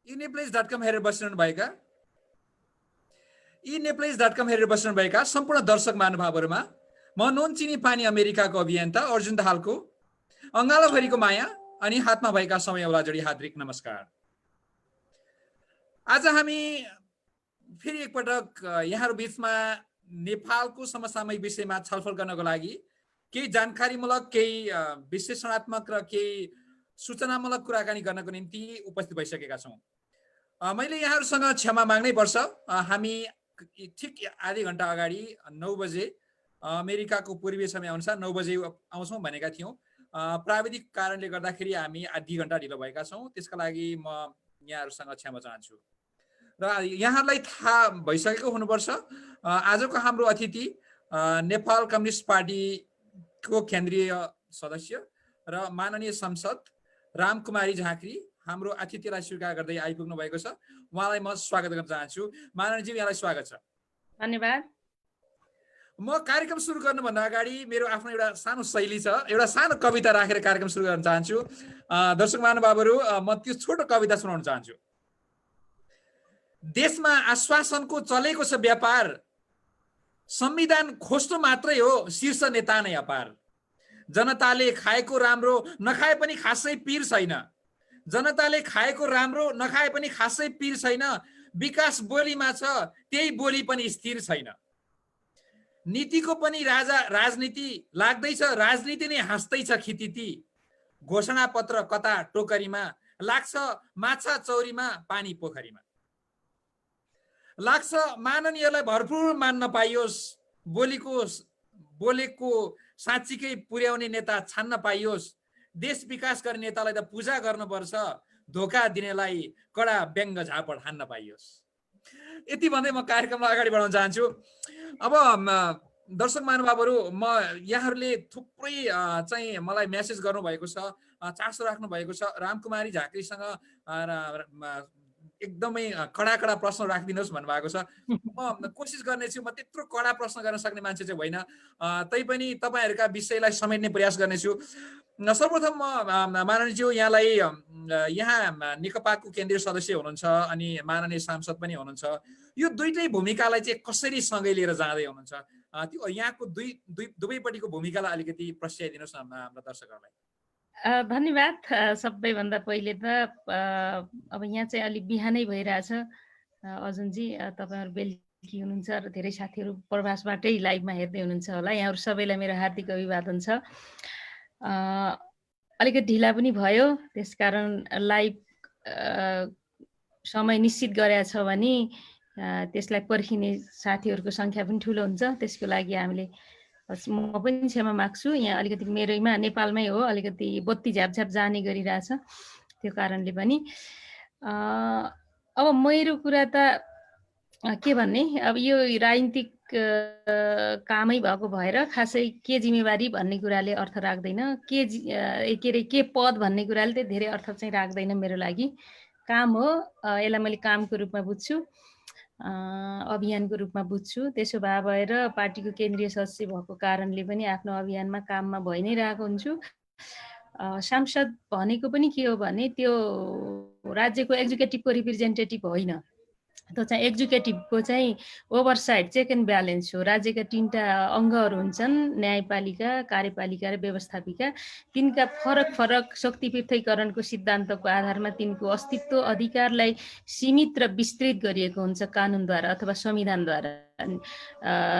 eNepalese.com हेरेर बसिरहनुभएका eNepalese.com हेरेर बसिरहनुभएका सम्पूर्ण दर्शक महानुभावहरूमा म नुन चिनी पानी अमेरिकाको अभियन्ता अर्जुन दाहालको अङ्गालोभरिको माया अनि हातमा भएका समयौला जोडी हार्दिक नमस्कार। आज हामी फेरि एकपटक यहाँहरू बीचमा नेपालको समसामयिक विषयमा छलफल गर्नको लागि केही जानकारीमूलक, केही विश्लेषणात्मक र केही सूचनामूलक कुराकानी गर्नको निम्ति उपस्थित भइसकेका छौँ। मैले यहाँहरूसँग क्षमा माग्नै पर्छ। हामी ठिक आधी घण्टा अगाडि 9 बजे अमेरिकाको पूर्वीय समय अनुसार 9 बजे आउँछौँ भनेका थियौँ। प्राविधिक कारणले गर्दाखेरि हामी आधी घण्टा ढिलो भएका छौँ। त्यसका लागि म यहाँहरूसँग क्षमा चाहन्छु। र यहाँहरूलाई थाहा भइसकेको हुनुपर्छ, आजको हाम्रो अतिथि नेपाल कम्युनिस्ट पार्टीको केन्द्रीय सदस्य र माननीय सांसद रामकुमारी झाँक्री हाम्रो अतिथिलाई स्वीकार गर्दै आइपुग्नु भएको छ। उहाँलाई म स्वागत गर्न चाहन्छु। माननीयजी, यहाँलाई स्वागत छ। धन्यवाद। म कार्यक्रम सुरु गर्नुभन्दा अगाडि मेरो आफ्नो एउटा सानो शैली छ, एउटा सानो कविता राखेर कार्यक्रम सुरु गर्न चाहन्छु। दर्शक महानुभावहरू, म त्यो छोटो कविता सुनाउन चाहन्छु। देशमा आश्वासनको चलेको छ व्यापार, संविधान खोज्नु मात्रै हो शीर्ष नेता नै अपार। जनताले खाएको राम्रो नखाए पनि खासै पीर छैन, जनताले खाएको राम्रो नखाए पनि खासै पीर छैन। विकास बोलीमा छ त्यही बोली पनि स्थिर छैन। नीतिको पनि राजनीति लाग्दैछ, राजनीति नै हाँस्दैछ खितिती। घोषणा पत्र कता टोकरीमा लाग्छ, माछा चौरीमा पानी पोखरीमा लाग्छ। माननीयलाई भरपुर मान्न पाइयोस्, बोलेको साँच्चीकै पुर्याउने नेता छान्न पाइयोस्। देश विकास गर्ने नेतालाई त पूजा गर्नुपर्छ, धोका दिनेलाई कडा व्यङ्ग झापड हान्न पाइयोस्। यति भन्दै म कार्यक्रमलाई अगाडि बढाउन चाहन्छु। अब दर्शक महानुभावहरू, म यहाँहरूले थुप्रै चाहिँ मलाई मेसेज गर्नुभएको छ, चासो राख्नु भएको छ। रामकुमारी झाँक्रीसँग एकदमै कडा प्रश्न राखिदिनुहोस् भन्नुभएको छ। म कोसिस गर्नेछु, म त्यत्रो कडा प्रश्न गर्न सक्ने मान्छे चाहिँ होइन, तैपनि तपाईँहरूका विषयलाई समेट्ने प्रयास गर्नेछु। सर्वप्रथम म माननीयज्यू यहाँलाई, यहाँ नेकपाको केन्द्रीय सदस्य हुनुहुन्छ अनि माननीय सांसद पनि हुनुहुन्छ। यो दुईटै भूमिकालाई चाहिँ कसरी सँगै लिएर जाँदै हुनुहुन्छ, त्यो यहाँको दुवैपट्टिको भूमिकालाई अलिकति प्रस्ताइदिनुहोस् न हाम्रा दर्शकहरूलाई। धन्यवाद। सबैभन्दा पहिले त अब यहाँ चाहिँ अलिक बिहानै भइरहेछ अर्जुनजी, तपाईँहरू बेलुकी हुनुहुन्छ र धेरै साथीहरू प्रवासबाटै लाइभमा हेर्दै हुनुहुन्छ होला। यहाँहरू सबैलाई मेरो हार्दिक अभिवादन छ। अलिकति ढिला पनि भयो, त्यसकारण लाइभ समय निश्चित गरेको छ भने त्यसलाई पर्खिने साथीहरूको सङ्ख्या पनि ठुलो हुन्छ। त्यसको लागि हामीले म पनि क्षमा माग्छु। यहाँ अलिकति मेरैमा नेपालमै हो, अलिकति बत्ती झ्यापझ्याप जाने गरिरहेछ, त्यो कारणले पनि। अब मेरो कुरा त के भन्ने, अब यो राजनीतिक कामै भएको भएर खासै के जिम्मेवारी भन्ने कुराले अर्थ राख्दैन, के पद भन्ने कुराले चाहिँ धेरै अर्थ चाहिँ राख्दैन। मेरो लागि काम हो, यसलाई मैले कामको रूपमा बुझ्छु, अभियानको रूपमा बुझ्छु। त्यसो भएर पार्टीको केन्द्रीय सदस्य भएको कारणले पनि आफ्नो अभियानमा काममा भइ नै रहेको हुन्छु। सांसद भनेको पनि के हो भने त्यो राज्यको एक्जिक्युटिभको रिप्रेजेन्टेटिभ होइन, त्यो चाहिँ एक्जिक्युटिभको चाहिँ ओभरसाइड, चेक एन्ड ब्यालेन्स हो। राज्यका 3टा अङ्गहरू हुन्छन्, न्यायपालिका, कार्यपालिका र व्यवस्थापिका। तिनका फरक शक्ति पृथकीकरणको सिद्धान्तको आधारमा तिनको अस्तित्व अधिकारलाई सीमित र विस्तृत गरिएको हुन्छ कानुनद्वारा अथवा संविधानद्वारा।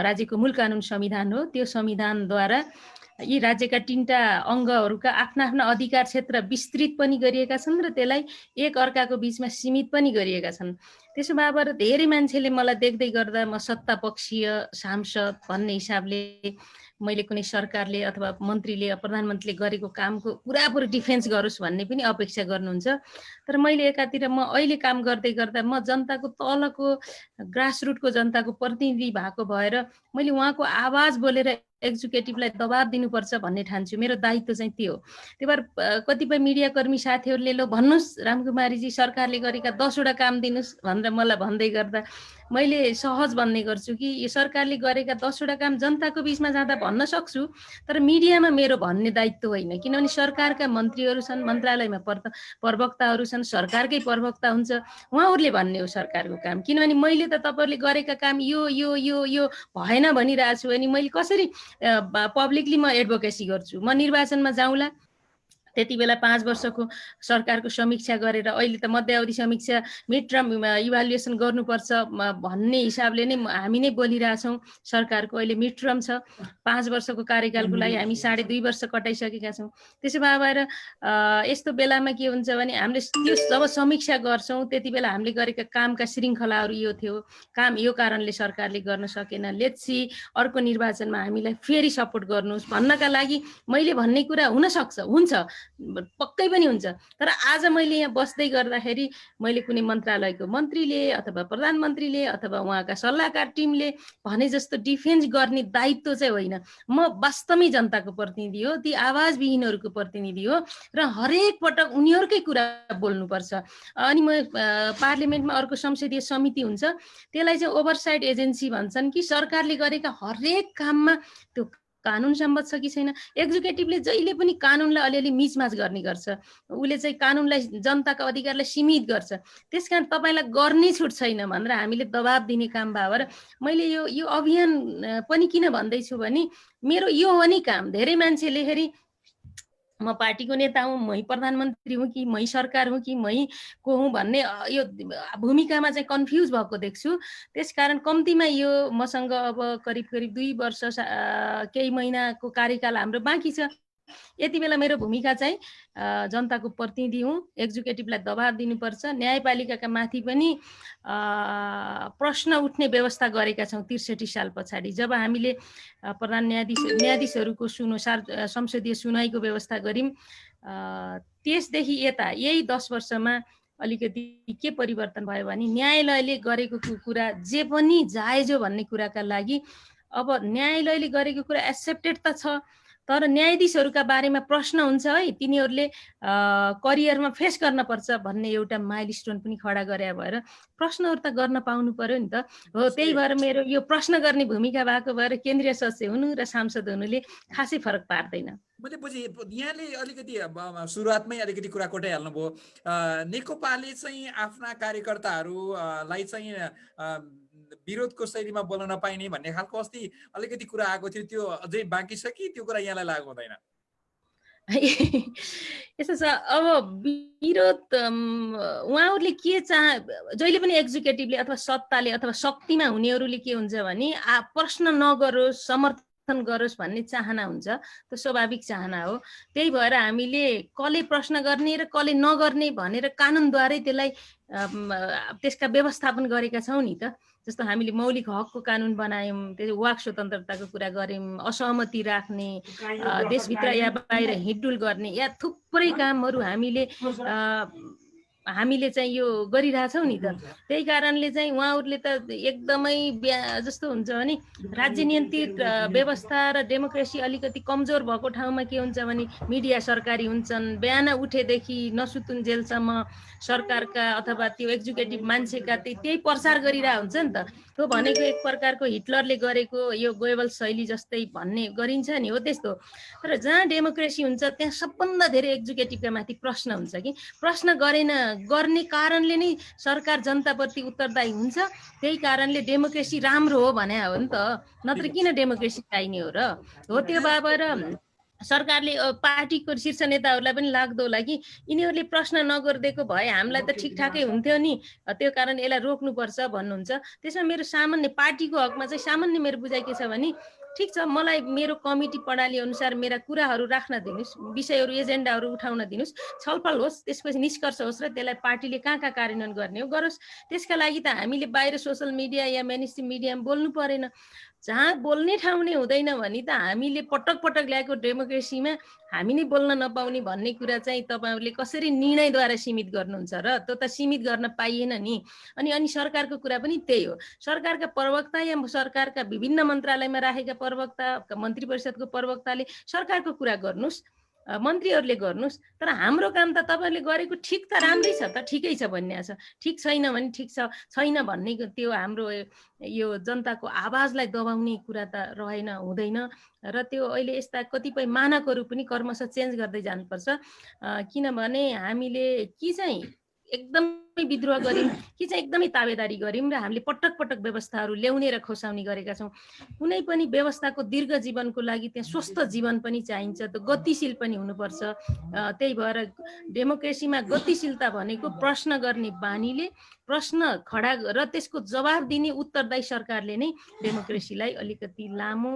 राज्यको मूल कानुन संविधान हो। त्यो संविधानद्वारा यी राज्यका 3टा अङ्गहरूका आफ्ना अधिकार क्षेत्र विस्तृत पनि गरिएका छन् र त्यसलाई एक अर्काको बिचमा सीमित पनि गरिएका छन्। त्यसो भएर धेरै मान्छेले मलाई देख्दै गर्दा म सत्तापक्षीय सांसद भन्ने हिसाबले मैले कुनै सरकारले अथवा मन्त्रीले प्रधानमन्त्रीले गरेको कामको पुरापुरी डिफेन्स गरोस् भन्ने पनि अपेक्षा गर्नुहुन्छ। तर मैले एकातिर म अहिले काम गर्दै गर्दा म जनताको तलको ग्रासरुटको जनताको प्रतिनिधि भएको भएर मैले उहाँको आवाज बोलेर एक्जिक्युटिभलाई दबाब दिनुपर्छ भन्ने ठान्छु। मेरो दायित्व चाहिँ त्यो हो। त्यही भएर कतिपय मिडियाकर्मी साथीहरूले ल भन्नुहोस् रामकुमारीजी सरकारले गरेका 10वटा काम दिनुहोस् भन्दा भनेर मलाई भन्दै गर्दा मैले सहज भन्ने गर्छु कि यो सरकारले गरेका 10वटा काम जनताको बिचमा जाँदा भन्न सक्छु, तर मिडियामा मेरो भन्ने दायित्व होइन, किनभने सरकारका मन्त्रीहरू छन्, मन्त्रालयमा प्रवक्ताहरू छन्, सरकारकै प्रवक्ता हुन्छ, उहाँहरूले भन्ने हो सरकारको काम। किनभने मैले त तपाईँहरूले गरेका काम यो यो यो यो भएन भनिरहेको छु, अनि मैले कसरी पब्लिकली म एडभोकेसी गर्छु? म निर्वाचनमा जाउँला, त्यति बेला 5 वर्षको सरकारको समीक्षा गरेर अहिले त मध्यावधि समीक्षा मिड टर्म इभ्यालुएसन गर्नुपर्छ भन्ने हिसाबले नै हामी नै बोलिरहेछौँ। सरकारको अहिले मिड टर्म छ, 5 वर्षको कार्यकालको लागि हामी 2.5 वर्ष कटाइसकेका छौँ। त्यसो भएर यस्तो बेलामा के हुन्छ भने हामीले त्यो जब समीक्षा गर्छौँ त्यति बेला हामीले गरेका कामका श्रृङ्खलाहरू यो थियो, काम यो कारणले सरकारले गर्न सकेन, लेट्स सी अर्को निर्वाचनमा हामीलाई फेरि सपोर्ट गर्नुहोस् भन्नका लागि मैले भन्ने कुरा हुनसक्छ, हुन्छ, पक्कै पनि हुन्छ। तर आज मैले यहाँ बस्दै गर्दाखेरि मैले कुनै मन्त्रालयको मन्त्रीले अथवा प्रधानमन्त्रीले अथवा उहाँका सल्लाहकार टिमले भने जस्तो डिफेन्स गर्ने दायित्व चाहिँ होइन। म वास्तवमै जनताको प्रतिनिधि हो, ती आवाजविहीनहरूको प्रतिनिधि हो र हरेक पटक उनीहरूकै कुरा बोल्नुपर्छ। अनि म पार्लिमेन्टमा अर्को संसदीय समिति हुन्छ, त्यसलाई चाहिँ ओभरसाइट एजेन्सी भन्छन् कि सरकारले गरेका हरेक काममा त्यो कानुन सम्बद्ध छ कि छैन। एक्जिक्युटिभले जहिले पनि कानुनलाई अलिअलि मिचमाच गर्ने गर्छ, उसले चाहिँ कानुनलाई जनताको अधिकारलाई सीमित गर्छ। त्यस कारण तपाईँलाई गर्ने छुट छैन भनेर हामीले दबाब दिने काम भएर मैले यो अभियान पनि किन भन्दैछु भने मेरो यो हो नि काम। धेरै मान्छेले हेरी म पार्टीको नेता हुँ, मै प्रधानमन्त्री हुँ कि मै सरकार हुँ कि मै को हुँ भन्ने यो भूमिकामा चाहिँ कन्फ्युज भएको देख्छु। त्यसकारण कम्तीमा यो मसँग अब करिब 2 वर्ष केही महिनाको कार्यकाल हाम्रो बाँकी छ। यति बेला मेरो भूमिका चाहिँ जनताको प्रतिनिधि हुँ, एक्जिक्युटिभलाई दबाब दिनुपर्छ। न्यायपालिकाका माथि पनि प्रश्न उठ्ने व्यवस्था गरेका छौँ 63 साल पछाडि, जब हामीले प्रधान न्यायाधीशहरूको संसदीय सुनाइको व्यवस्था गऱ्यौँ। त्यसदेखि यता यही 10 वर्षमा अलिकति के परिवर्तन भयो भने न्यायालयले गरेको कुरा जे पनि जायज हो भन्ने कुराका लागि अब न्यायालयले गरेको कुरा एक्सेप्टेड त छ, तर न्यायाधीशहरूका बारेमा प्रश्न हुन्छ है, तिनीहरूले करियरमा फेस गर्न पर्छ भन्ने एउटा माइलस्टोन पनि खडा गरे भएर प्रश्नहरू त गर्न पाउनु पर्यो नि त। हो, त्यही भएर मेरो यो प्रश्न गर्ने भूमिका भएको भएर केन्द्रीय सचिव हुनु र सांसद हुनुले खासै फरक पार्दैन। मैले बुझेँ, यहाँले अलिकति सुरुवातमै अलिकति कुरा कोटाइहाल्नुभयो। नेकपाले चाहिँ आफ्ना कार्यकर्ताहरूलाई चाहिँ विरोधको शैलीमा बोल्न नपाइने भन्ने खालको अस्ति अलिकति कुरा आएको थियो, त्यो अझै बाँकी छ कि त्यो कुरा यहाँलाई लागु हुँदैन? यस्तो छ, अब विरोध उहाँहरूले के जहिले पनि एक्जिक्युटिभले अथवा सत्ताले अथवा शक्तिमा हुनेहरूले के हुन्छ भने प्रश्न नगरोस्, समर्थन गरोस् भन्ने चाहना हुन्छ, त्यो स्वाभाविक चाहना हो। त्यही भएर हामीले कसले प्रश्न गर्ने र कसले नगर्ने भनेर कानुनद्वारै त्यसलाई त्यसका व्यवस्थापन गरेका छौँ नि त। जस्तो हामीले मौलिक हकको कानुन बनायौँ, त्यो वाक स्वतन्त्रताको कुरा गऱ्यौँ, असहमति राख्ने, देशभित्र या बाहिर हिँडडुल गर्ने, या थुप्रै कामहरू हामीले चाहिँ यो गरिरहेछौँ नि त। त्यही कारणले चाहिँ उहाँहरूले त एकदमै जस्तो हुन्छ भने राज्य नियन्त्रित व्यवस्था र डेमोक्रेसी अलिकति कमजोर भएको ठाउँमा के हुन्छ भने मिडिया सरकारी हुन्छन्, बिहान उठेदेखि नसुतुन्जेलसम्म सरकारका अथवा त्यो एक्जिक्युटिभ मान्छेका त्यही प्रचार गरिरहेको हुन्छ नि त। त्यो भनेको एक प्रकारको हिटलरले गरेको यो गोएबल शैली जस्तै भन्ने गरिन्छ नि, हो त्यस्तो। तर जहाँ डेमोक्रेसी हुन्छ त्यहाँ सबभन्दा धेरै एक्जिक्युटिभका माथि प्रश्न हुन्छ कि प्रश्न गर्ने कारणले नै सरकार जनताप्रति उत्तरदायी हुन्छ। त्यही कारणले डेमोक्रेसी राम्रो हो भने हो नि त, नत्र किन डेमोक्रेसी चाहिने हो र। हो, त्यो भएर सरकारले पार्टीको शीर्ष नेताहरूलाई पनि लाग्दो होला कि यिनीहरूले प्रश्न नगरिदिएको भए हामीलाई त ठिकठाकै हुन्थ्यो नि, त्यो कारण यसलाई रोक्नुपर्छ भन्नुहुन्छ। त्यसमा मेरो सामान्य पार्टीको हकमा चाहिँ सामान्य मेरो बुझाइ के छ भने ठिक छ, मलाई मेरो कमिटी प्रणाली अनुसार मेरा कुराहरू राख्न दिनुहोस्, विषयहरू एजेन्डाहरू उठाउन दिनुहोस्, छलफल होस्, त्यसपछि निष्कर्ष होस् र त्यसलाई पार्टीले कहाँ कार्यान्वयन गर्ने हो गरोस्। त्यसका लागि त हामीले बाहिर सोसल मिडिया या मेनस्ट्रिम मिडियामा बोल्नु परेन। जहाँ बोल्ने ठाउँ नै हुँदैन भने त हामीले पटक पटक ल्याएको डेमोक्रेसीमा हामी नै बोल्न नपाउने भन्ने कुरा चाहिँ तपाईँहरूले कसरी निर्णयद्वारा सीमित गर्नुहुन्छ र? त्यो त सीमित गर्न पाइएन नि। अनि सरकारको कुरा पनि त्यही हो। सरकारका प्रवक्ता या सरकारका विभिन्न मन्त्रालयमा राखेका प्रवक्ता, मन्त्री परिषदको प्रवक्ताले सरकारको कुरा गर्नुहोस्, मन्त्रीहरूले गर्नुहोस्, तर हाम्रो काम त तपाईँले गरेको ठिक त राम्रै छ त, ठिकै छ भन्ने छ, ठिक छैन भने ठिक छ छैन भन्ने त्यो हाम्रो यो जनताको आवाजलाई दबाउने कुरा त रहेन, हुँदैन। र त्यो अहिले यस्ता कतिपय मानकहरू पनि क्रमशः चेन्ज गर्दै जानुपर्छ, किनभने हामीले कि चाहिँ एकदमै विद्रोह गऱ्यौँ कि चाहिँ एकदमै ताबेदारी गऱ्यौँ र हामीले पटक पटक व्यवस्थाहरू ल्याउने र खोसाउने गरेका छौँ। कुनै पनि व्यवस्थाको दीर्घ जीवनको लागि त्यहाँ स्वस्थ जीवन पनि चाहिन्छ, त गतिशील पनि हुनुपर्छ। त्यही भएर डेमोक्रेसीमा गतिशीलता भनेको प्रश्न गर्ने बानीले, प्रश्न खडा र त्यसको जवाब दिने उत्तरदायी सरकारले नै डेमोक्रेसीलाई अलिकति लामो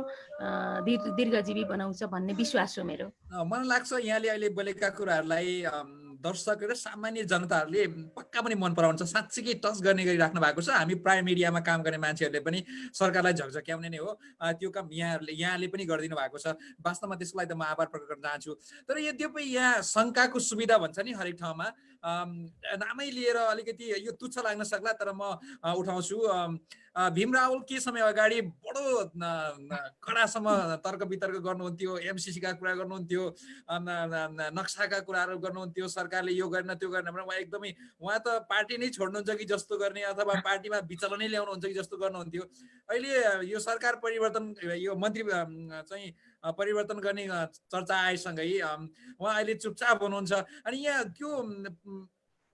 दीर्घजीवी बनाउँछ भन्ने विश्वास हो मेरो। मलाई लाग्छ यहाँले अहिले बोलेका कुराहरूलाई दर्शक र सामान्य जनताहरूले पक्का पनि मन पराउँछ, साँच्चीकै टच गर्ने गरी राख्नु भएको छ। हामी प्राय मिडियामा काम गर्ने मान्छेहरूले पनि सरकारलाई झकझक्याउने नै हो, त्यो काम यहाँले पनि गरिदिनु भएको छ। वास्तवमा त्यसको लागि त म आभार प्रकट गर्न चाहन्छु। तर यद्यपि यहाँ शङ्काको सुविधा भन्छ नि हरेक ठाउँमा, नामै लिएर अलिकति यो तुच्छ लाग्न सक्ला, तर म उठाउँछु। भीम रावल केही समय अगाडि बडो कडासम्म तर्क वितर्क गर्नुहुन्थ्यो, एमसिसीका कुरा गर्नुहुन्थ्यो, नक्साका कुराहरू गर्नुहुन्थ्यो, सरकारले यो गरेन त्यो गरेन भनेर उहाँ त पार्टी नै छोड्नुहुन्छ कि जस्तो गर्ने, अथवा पार्टीमा विचलनै ल्याउनुहुन्छ कि जस्तो गर्नुहुन्थ्यो। अहिले यो सरकार परिवर्तन, यो मन्त्री चाहिँ परिवर्तन गर्ने चर्चा आएसँगै उहाँ अहिले चुपचाप हुनुहुन्छ। अनि यहाँ त्यो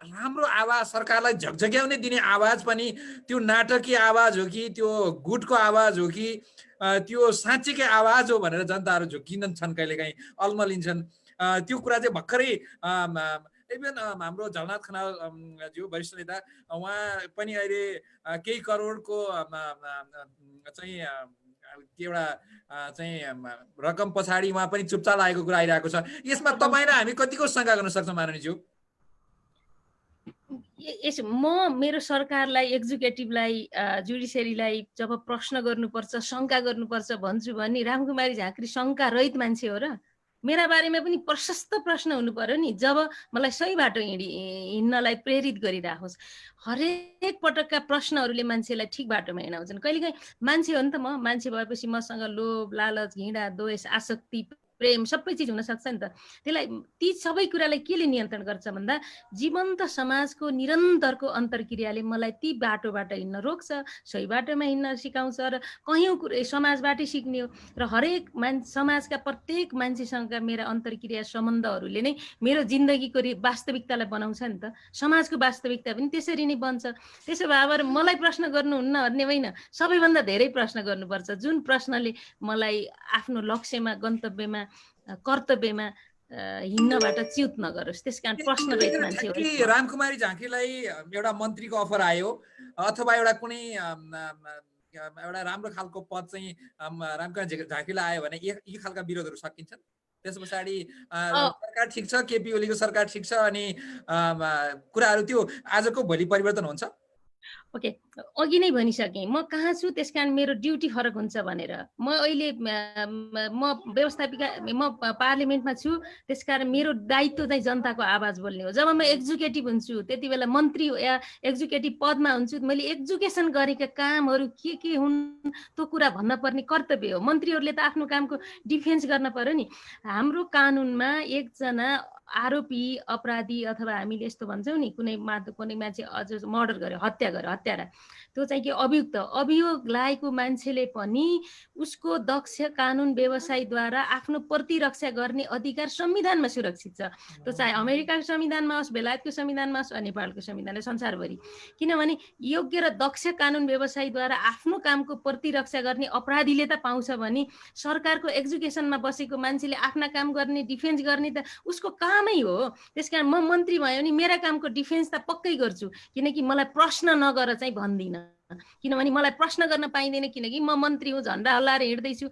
राम्रो आवाज, सरकारलाई झकझक्याउने दिने आवाज पनि त्यो नाटकीय आवाज हो कि त्यो गुटको आवाज हो कि त्यो साँच्चीकै आवाज हो भनेर जनताहरू झुक्किन्छन्, कहिलेकाहीँ अल्मलिन्छन्। त्यो कुरा चाहिँ भर्खरै इभन हाम्रो झलनाथ खनाल ज्यू वरिष्ठ नेता, उहाँ पनि अहिले केही करोडको चाहिँ एउटा चाहिँ रकम पछाडि उहाँ पनि चुपचाप लागेको कुरा आइरहेको छ। यसमा तपाईँ र हामी कतिको शङ्का गर्न सक्छौँ माननीयज्यू? मेरो सरकारलाई, एक्जिक्युटिभलाई, जुडिसियरीलाई जब प्रश्न गर्नुपर्छ, शङ्का गर्नुपर्छ भन्छु भने रामकुमारी झाँक्री शङ्का रहित मान्छे हो र? मेरा बारेमा पनि प्रशस्त प्रश्न हुनु पर्यो नि, जब मलाई सही बाटो हिँड्नलाई प्रेरित गरिराखोस्। हरेक पटकका प्रश्नहरूले मान्छेलाई ठिक बाटोमा हिँडाउँछन्। कहिलेकाहीँ मान्छे हो नि त, म मान्छे भएपछि मसँग लोभ, लालच, घृणा, द्वेष, आसक्ति, प्रेम सबै चिज हुन सक्छ नि त। त्यसलाई, ती सबै कुरालाई केले नियन्त्रण गर्छ भन्दा जीवन्त समाजको निरन्तरको अन्तर्क्रियाले मलाई ती बाटोबाट हिँड्न रोक्छ, सही बाटोमा हिँड्न सिकाउँछ र कयौँ कुरा समाजबाटै सिक्ने हो। र हरेक समाजका प्रत्येक मान्छेसँगका मेरा अन्तर्क्रिया सम्बन्धहरूले नै मेरो जिन्दगीको वास्तविकतालाई बनाउँछ नि त। समाजको वास्तविकता पनि त्यसरी नै बन्छ। त्यसो भए मलाई प्रश्न गर्नुहुन्न भन्ने होइन, सबैभन्दा धेरै प्रश्न गर्नुपर्छ, जुन प्रश्नले मलाई आफ्नो लक्ष्यमा, गन्तव्यमा, कर्तव्यमा हिँड्नबाट च्युत नगरोस्। त्यसकारण प्रश्न रहित मान्छे हो। रामकुमारी झाँक्रीलाई एउटा मन्त्रीको अफर आयो अथवा एउटा कुनै एउटा राम्रो खालको पद चाहिँ रामकुमारी झाँक्रीलाई आयो भने यी खालका विरोधहरू सकिन्छन्। त्यस पछाडि सरकार ठिक छ, केपी ओलीको सरकार ठिक छ, अनि कुराहरू त्यो आजको भोलि परिवर्तन हुन्छ। ओके, अघि नै भनिसकेँ म कहाँ छु, त्यसकारण मेरो ड्युटी फरक हुन्छ भनेर। म अहिले म व्यवस्थापिका, म पार्लिमेन्टमा छु, त्यसकारण मेरो दायित्व चाहिँ जनताको आवाज बोल्ने हो। जब म एक्जिक्युटिभ हुन्छु, त्यति बेला मन्त्री या एक्जिक्युटिभ पदमा हुन्छु, मैले एजुकेसन गरेका कामहरू के हुन् त्यो कुरा भन्न पर्ने कर्तव्य हो। मन्त्रीहरूले त आफ्नो कामको डिफेन्स गर्न पर्यो नि। हाम्रो कानुनमा एकजना आरोपी, अपराधी, अथवा हामीले यस्तो भन्छौँ नि, कुनै मान्छे अझ मर्डर गर्यो, हत्या गर्यो, हत्यारा, त्यो चाहिँ के अभियुक्त, अभियोग लागेको मान्छेले पनि उसको दक्ष कानुन व्यवसायद्वारा आफ्नो प्रतिरक्षा गर्ने अधिकार संविधानमा सुरक्षित छ। त्यो चाहे अमेरिकाको संविधानमा होस्, बेलायतको संविधानमा होस्, नेपालको संविधानमा, संसारभरि। किनभने योग्य र दक्ष कानुन व्यवसायद्वारा आफ्नो कामको प्रतिरक्षा गर्ने अपराधीले त पाउँछ भने सरकारको एजुकेसनमा बसेको मान्छेले आफ्ना काम गर्ने, डिफेन्स गर्ने त उसको कामै हो। त्यसकारण म मन्त्री भयो भने मेरा कामको डिफेन्स त पक्कै गर्छु, किनकि मलाई प्रश्न नगर चाहिँ भन्दिनँ। किनभने मलाई प्रश्न गर्न पाइँदैन, किनकि म मन्त्री हुँ, झन्डा हल्लाएर हिँड्दैछु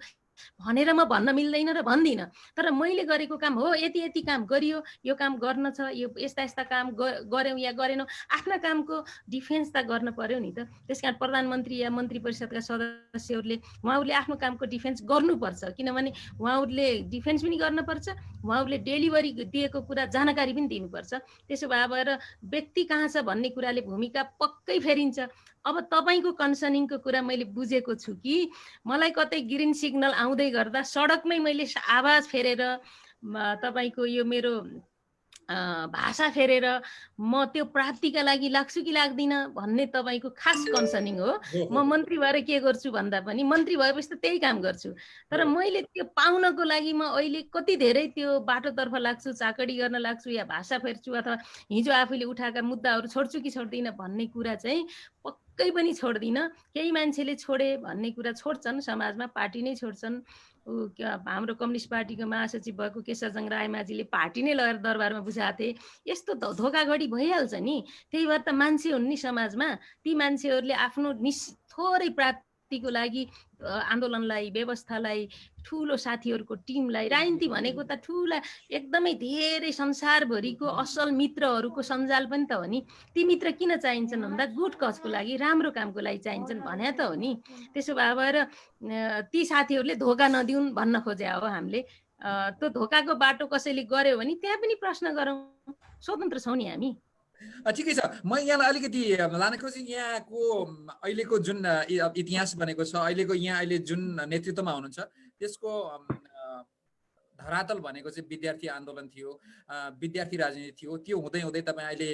भनेर म भन्न मिल्दैन र भन्दिनँ। तर मैले गरेको काम हो, यति यति काम गरियो, यो काम गर्न छ, यो यस्ता यस्ता काम गऱ्यौँ या गरेनौँ, आफ्ना कामको डिफेन्स त गर्न पर्यो नि त। त्यसकारण प्रधानमन्त्री या मन्त्री परिषदका सदस्यहरूले उहाँहरूले आफ्नो कामको डिफेन्स गर्नुपर्छ, किनभने उहाँहरूले डिफेन्स पनि गर्नुपर्छ, उहाँहरूले डेलिभरी दिएको कुरा जानकारी पनि दिनुपर्छ। त्यसो भएर व्यक्ति कहाँ छ भन्ने कुराले भूमिका पक्कै फेरिन्छ। अब तपाईँको कन्सर्निङको कुरा मैले बुझेको छु कि मलाई कतै ग्रिन सिग्नल आउँदै गर्दा सडकमै मैले आवाज फेरेर तपाईँको यो मेरो भाषा फेरेर म त्यो प्राप्तिका लागि लाग्छु कि लाग्दिनँ भन्ने तपाईँको खास कन्सर्निङ हो। म मन्त्री भएर के गर्छु भन्दा पनि मन्त्री भएपछि त त्यही काम गर्छु, तर मैले त्यो पाउनको लागि म अहिले कति धेरै त्यो बाटोतर्फ लाग्छु, चाकडी गर्न लाग्छु या भाषा फेर्छु अथवा हिजो आफूले उठाएका मुद्दाहरू छोड्छु कि छोड्दिनँ भन्ने कुरा चाहिँ पक्कै पनि छोड्दिनँ। केही मान्छेले छोडे भन्ने कुरा छोड्छन्, समाजमा पार्टी नै छोड्छन्। हाम्रो कम्युनिस्ट पार्टीको महासचिव भएको केशरजङ रायमाझीले पार्टी नै लगेर दरबारमा बुझाएको थिए। यस्तो धोकाधडी भइहाल्छ नि, त्यही भएर त मान्छे हुन् नि समाजमा। ती मान्छेहरूले आफ्नो थोरै प्राप्तिको लागि आन्दोलनलाई, व्यवस्थालाई, ठुलो साथीहरूको टिमलाई, राजनीति भनेको त ठुला एकदमै धेरै संसारभरिको असल मित्रहरूको सञ्जाल पनि त हो नि। ती मित्र किन चाहिन्छन् भन्दा गुड कजको लागि, राम्रो कामको लागि चाहिन्छन् भने त हो नि। त्यसो भएर ती साथीहरूले धोका नदिउन् भन्न खोजे हो हामीले। त्यो धोकाको बाटो कसैले गर्यो भने त्यहाँ पनि प्रश्न गरौँ, स्वतन्त्र छौँ नि हामी। ठिकै छ, म यहाँलाई अलिकति लान खोजेँ। यहाँको अहिलेको जुन इतिहास बनेको छ, अहिले जुन नेतृत्वमा हुनुहुन्छ त्यसको धरातल भनेको चाहिँ विद्यार्थी आन्दोलन थियो, विद्यार्थी राजनीति थियो। त्यो हुँदै हुँदै तपाईँ अहिले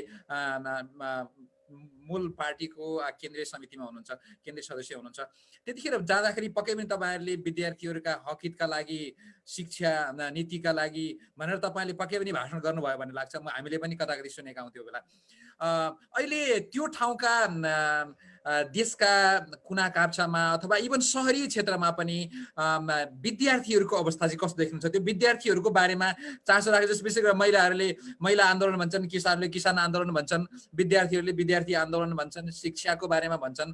मूल पार्टीको केन्द्रीय समितिमा हुनुहुन्छ, केन्द्रीय सदस्य हुनुहुन्छ। त्यतिखेर जाँदाखेरि पक्कै पनि तपाईँहरूले विद्यार्थीहरूका हक हितका लागि, शिक्षा नीतिका लागि भनेर तपाईँले पक्कै पनि भाषण गर्नुभयो भन्ने लाग्छ। हामीले पनि कता कति सुनेका हौँ त्यो बेला। अहिले त्यो ठाउँका देशका कुना काप्चामा अथवा इभन सहरी क्षेत्रमा पनि विद्यार्थीहरूको अवस्था चाहिँ कस्तो देखिन्छ? त्यो विद्यार्थीहरूको बारेमा चासो राखेको जस्तो विशेष गरेर महिला आन्दोलन भन्छन्, किसानले किसान आन्दोलन भन्छन्, विद्यार्थीहरूले विद्यार्थी आन्दोलन भन्छन्, शिक्षाको बारेमा भन्छन्,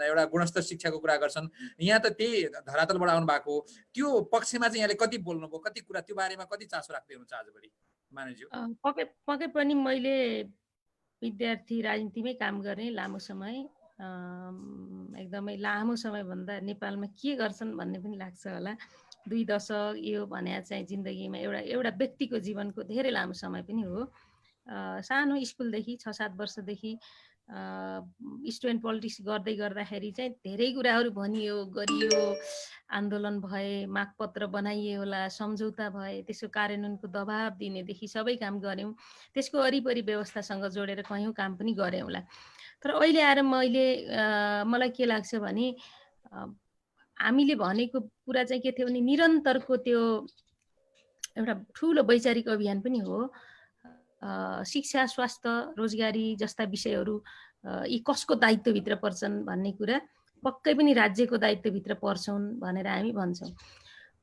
एउटा गुणस्तर शिक्षाको कुरा गर्छन्। यहाँ त त्यही धरातलबाट आउनु भएको, त्यो पक्षमा चाहिँ यहाँले कति बोल्नुभयो, कति कुरा त्यो बारेमा कति चासो राख्दै हुनुहुन्छ आजभोलि मानिज्यू? पक्कै पनि मैले विद्यार्थी राजनीतिमै काम गरेँ लामो समय, एकदमै लामो समय भन्दा नेपालमा के गर्छन् भन्ने पनि लाग्छ होला। 2 दशक यो भने चाहिँ जिन्दगीमा एउटा व्यक्तिको जीवनको धेरै लामो समय पनि हो। सानो स्कुलदेखि 6-7 वर्षदेखि स्टुडेन्ट पोलिटिक्स गर्दाखेरि चाहिँ धेरै कुराहरू भनियो, गरियो, आन्दोलन भए, मागपत्र बनाइए होला, सम्झौता भए, त्यसको कार्यान्वयनको दबाब दिनेदेखि सबै काम गऱ्यौँ। त्यसको वरिपरि व्यवस्थासँग जोडेर कयौँ काम पनि गरेँ होला। तर अहिले आएर मलाई के लाग्छ भने हामीले भनेको कुरा चाहिँ के थियो भने निरन्तरको त्यो एउटा ठुलो वैचारिक अभियान पनि हो। शिक्षा, स्वास्थ्य, रोजगारी जस्ता विषयहरू यी कसको दायित्वभित्र पर्छन् भन्ने कुरा पक्कै पनि राज्यको दायित्वभित्र पर्छन् भनेर हामी भन्छौँ।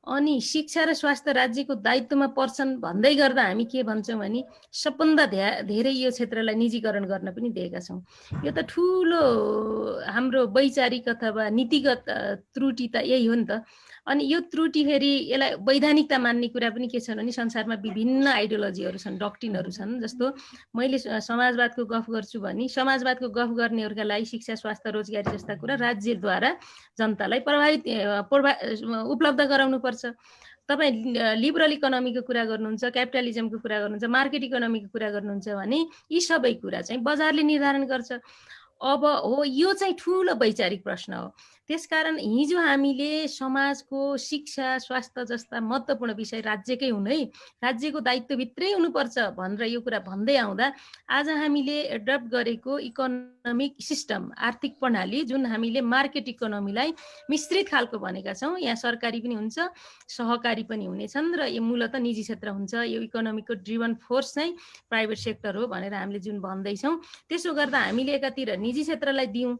अनि शिक्षा र स्वास्थ्य राज्यको दायित्वमा पर्छन् भन्दै गर्दा हामी के भन्छौँ भने सबभन्दा धेरै यो क्षेत्रलाई निजीकरण गर्न पनि दिएका छौँ। यो त ठुलो हाम्रो वैचारिक अथवा नीतिगत त्रुटि त यही हो नि त। अनि यो त्रुटि फेरि यसलाई वैधानिकता मान्ने कुरा पनि के छ भने संसारमा विभिन्न आइडियोलोजीहरू छन्, डक्ट्रिनहरू छन्। जस्तो मैले समाजवादको गफ गर्छु भने समाजवादको गफ गर्नेहरूका लागि शिक्षा, स्वास्थ्य, रोजगारी जस्ता कुरा राज्यद्वारा जनतालाई उपलब्ध गराउनुपर्छ। तपाईँ लिबरल इकोनोमीको कुरा गर्नुहुन्छ, क्यापिटलिजमको कुरा गर्नुहुन्छ, मार्केट इकोनोमीको कुरा गर्नुहुन्छ भने यी सबै कुरा चाहिँ बजारले निर्धारण गर्छ। अब हो यो चाहिँ ठुलो वैचारिक प्रश्न हो। त्यसकारण हिजो हामीले समाजको शिक्षा, स्वास्थ्य जस्ता महत्त्वपूर्ण विषय राज्यकै हुन् है, राज्यको दायित्वभित्रै हुनुपर्छ भनेर यो कुरा भन्दै आउँदा आज हामीले एडप्ट गरेको इकोनोमिक सिस्टम, आर्थिक प्रणाली जुन हामीले मार्केट इकोनोमीलाई मिश्रित खालको भनेका छौँ, यहाँ सरकारी पनि हुन्छ, सहकारी पनि हुनेछन् र यो मूलत निजी क्षेत्र हुन्छ। यो इकोनोमीको ड्रिभन फोर्स चाहिँ प्राइभेट सेक्टर हो भनेर हामीले जुन भन्दैछौँ, त्यसो गर्दा हामीले एकातिर निजी क्षेत्रलाई दियौँ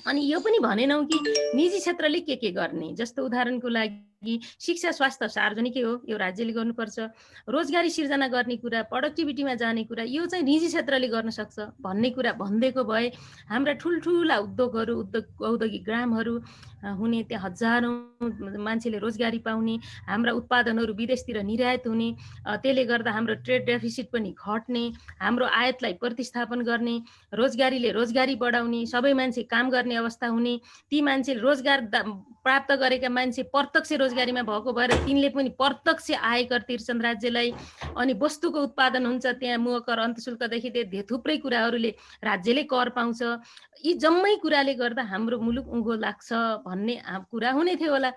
अनि यो पनि भनेनौँ कि निजी क्षेत्रले के गर्ने। जस्तो उदाहरणको लागि शिक्षा, स्वास्थ्य सार्वजनिकै हो, यो राज्यले गर्नुपर्छ। रोजगारी सिर्जना गर्ने कुरा, प्रोडक्टिभिटीमा जाने कुरा यो चाहिँ निजी क्षेत्रले गर्न सक्छ भन्ने कुरा भनिदिएको भए हाम्रा ठुल्ठुला उद्योगहरू, औद्योगिक ग्रामहरू हुने, त्यहाँ हजारौँ मान्छेले रोजगारी पाउने, हाम्रा उत्पादनहरू विदेशतिर निर्यात हुने, त्यसले गर्दा हाम्रो ट्रेड डेफिसिट पनि घट्ने, हाम्रो आयातलाई प्रतिस्थापन गर्ने, रोजगारीले रोजगारी बढाउने, सबै मान्छे काम गर्ने अवस्था हुने, ती मान्छे रोजगार प्राप्त गरेका मान्छे प्रत्यक्ष रोजगारीमा भएको भएर तिनले पनि प्रत्यक्ष आयकर तिर्छन् राज्यलाई। अनि वस्तुको उत्पादन हुन्छ त्यहाँ मुहकर अन्तशुल्कदेखि थुप्रै कुराहरूले राज्यले कर पाउँछ। यी जम्मै कुराले गर्दा हाम्रो मुलुक उँभो लाग्छ भन्ने कुरा हुने थियो होला।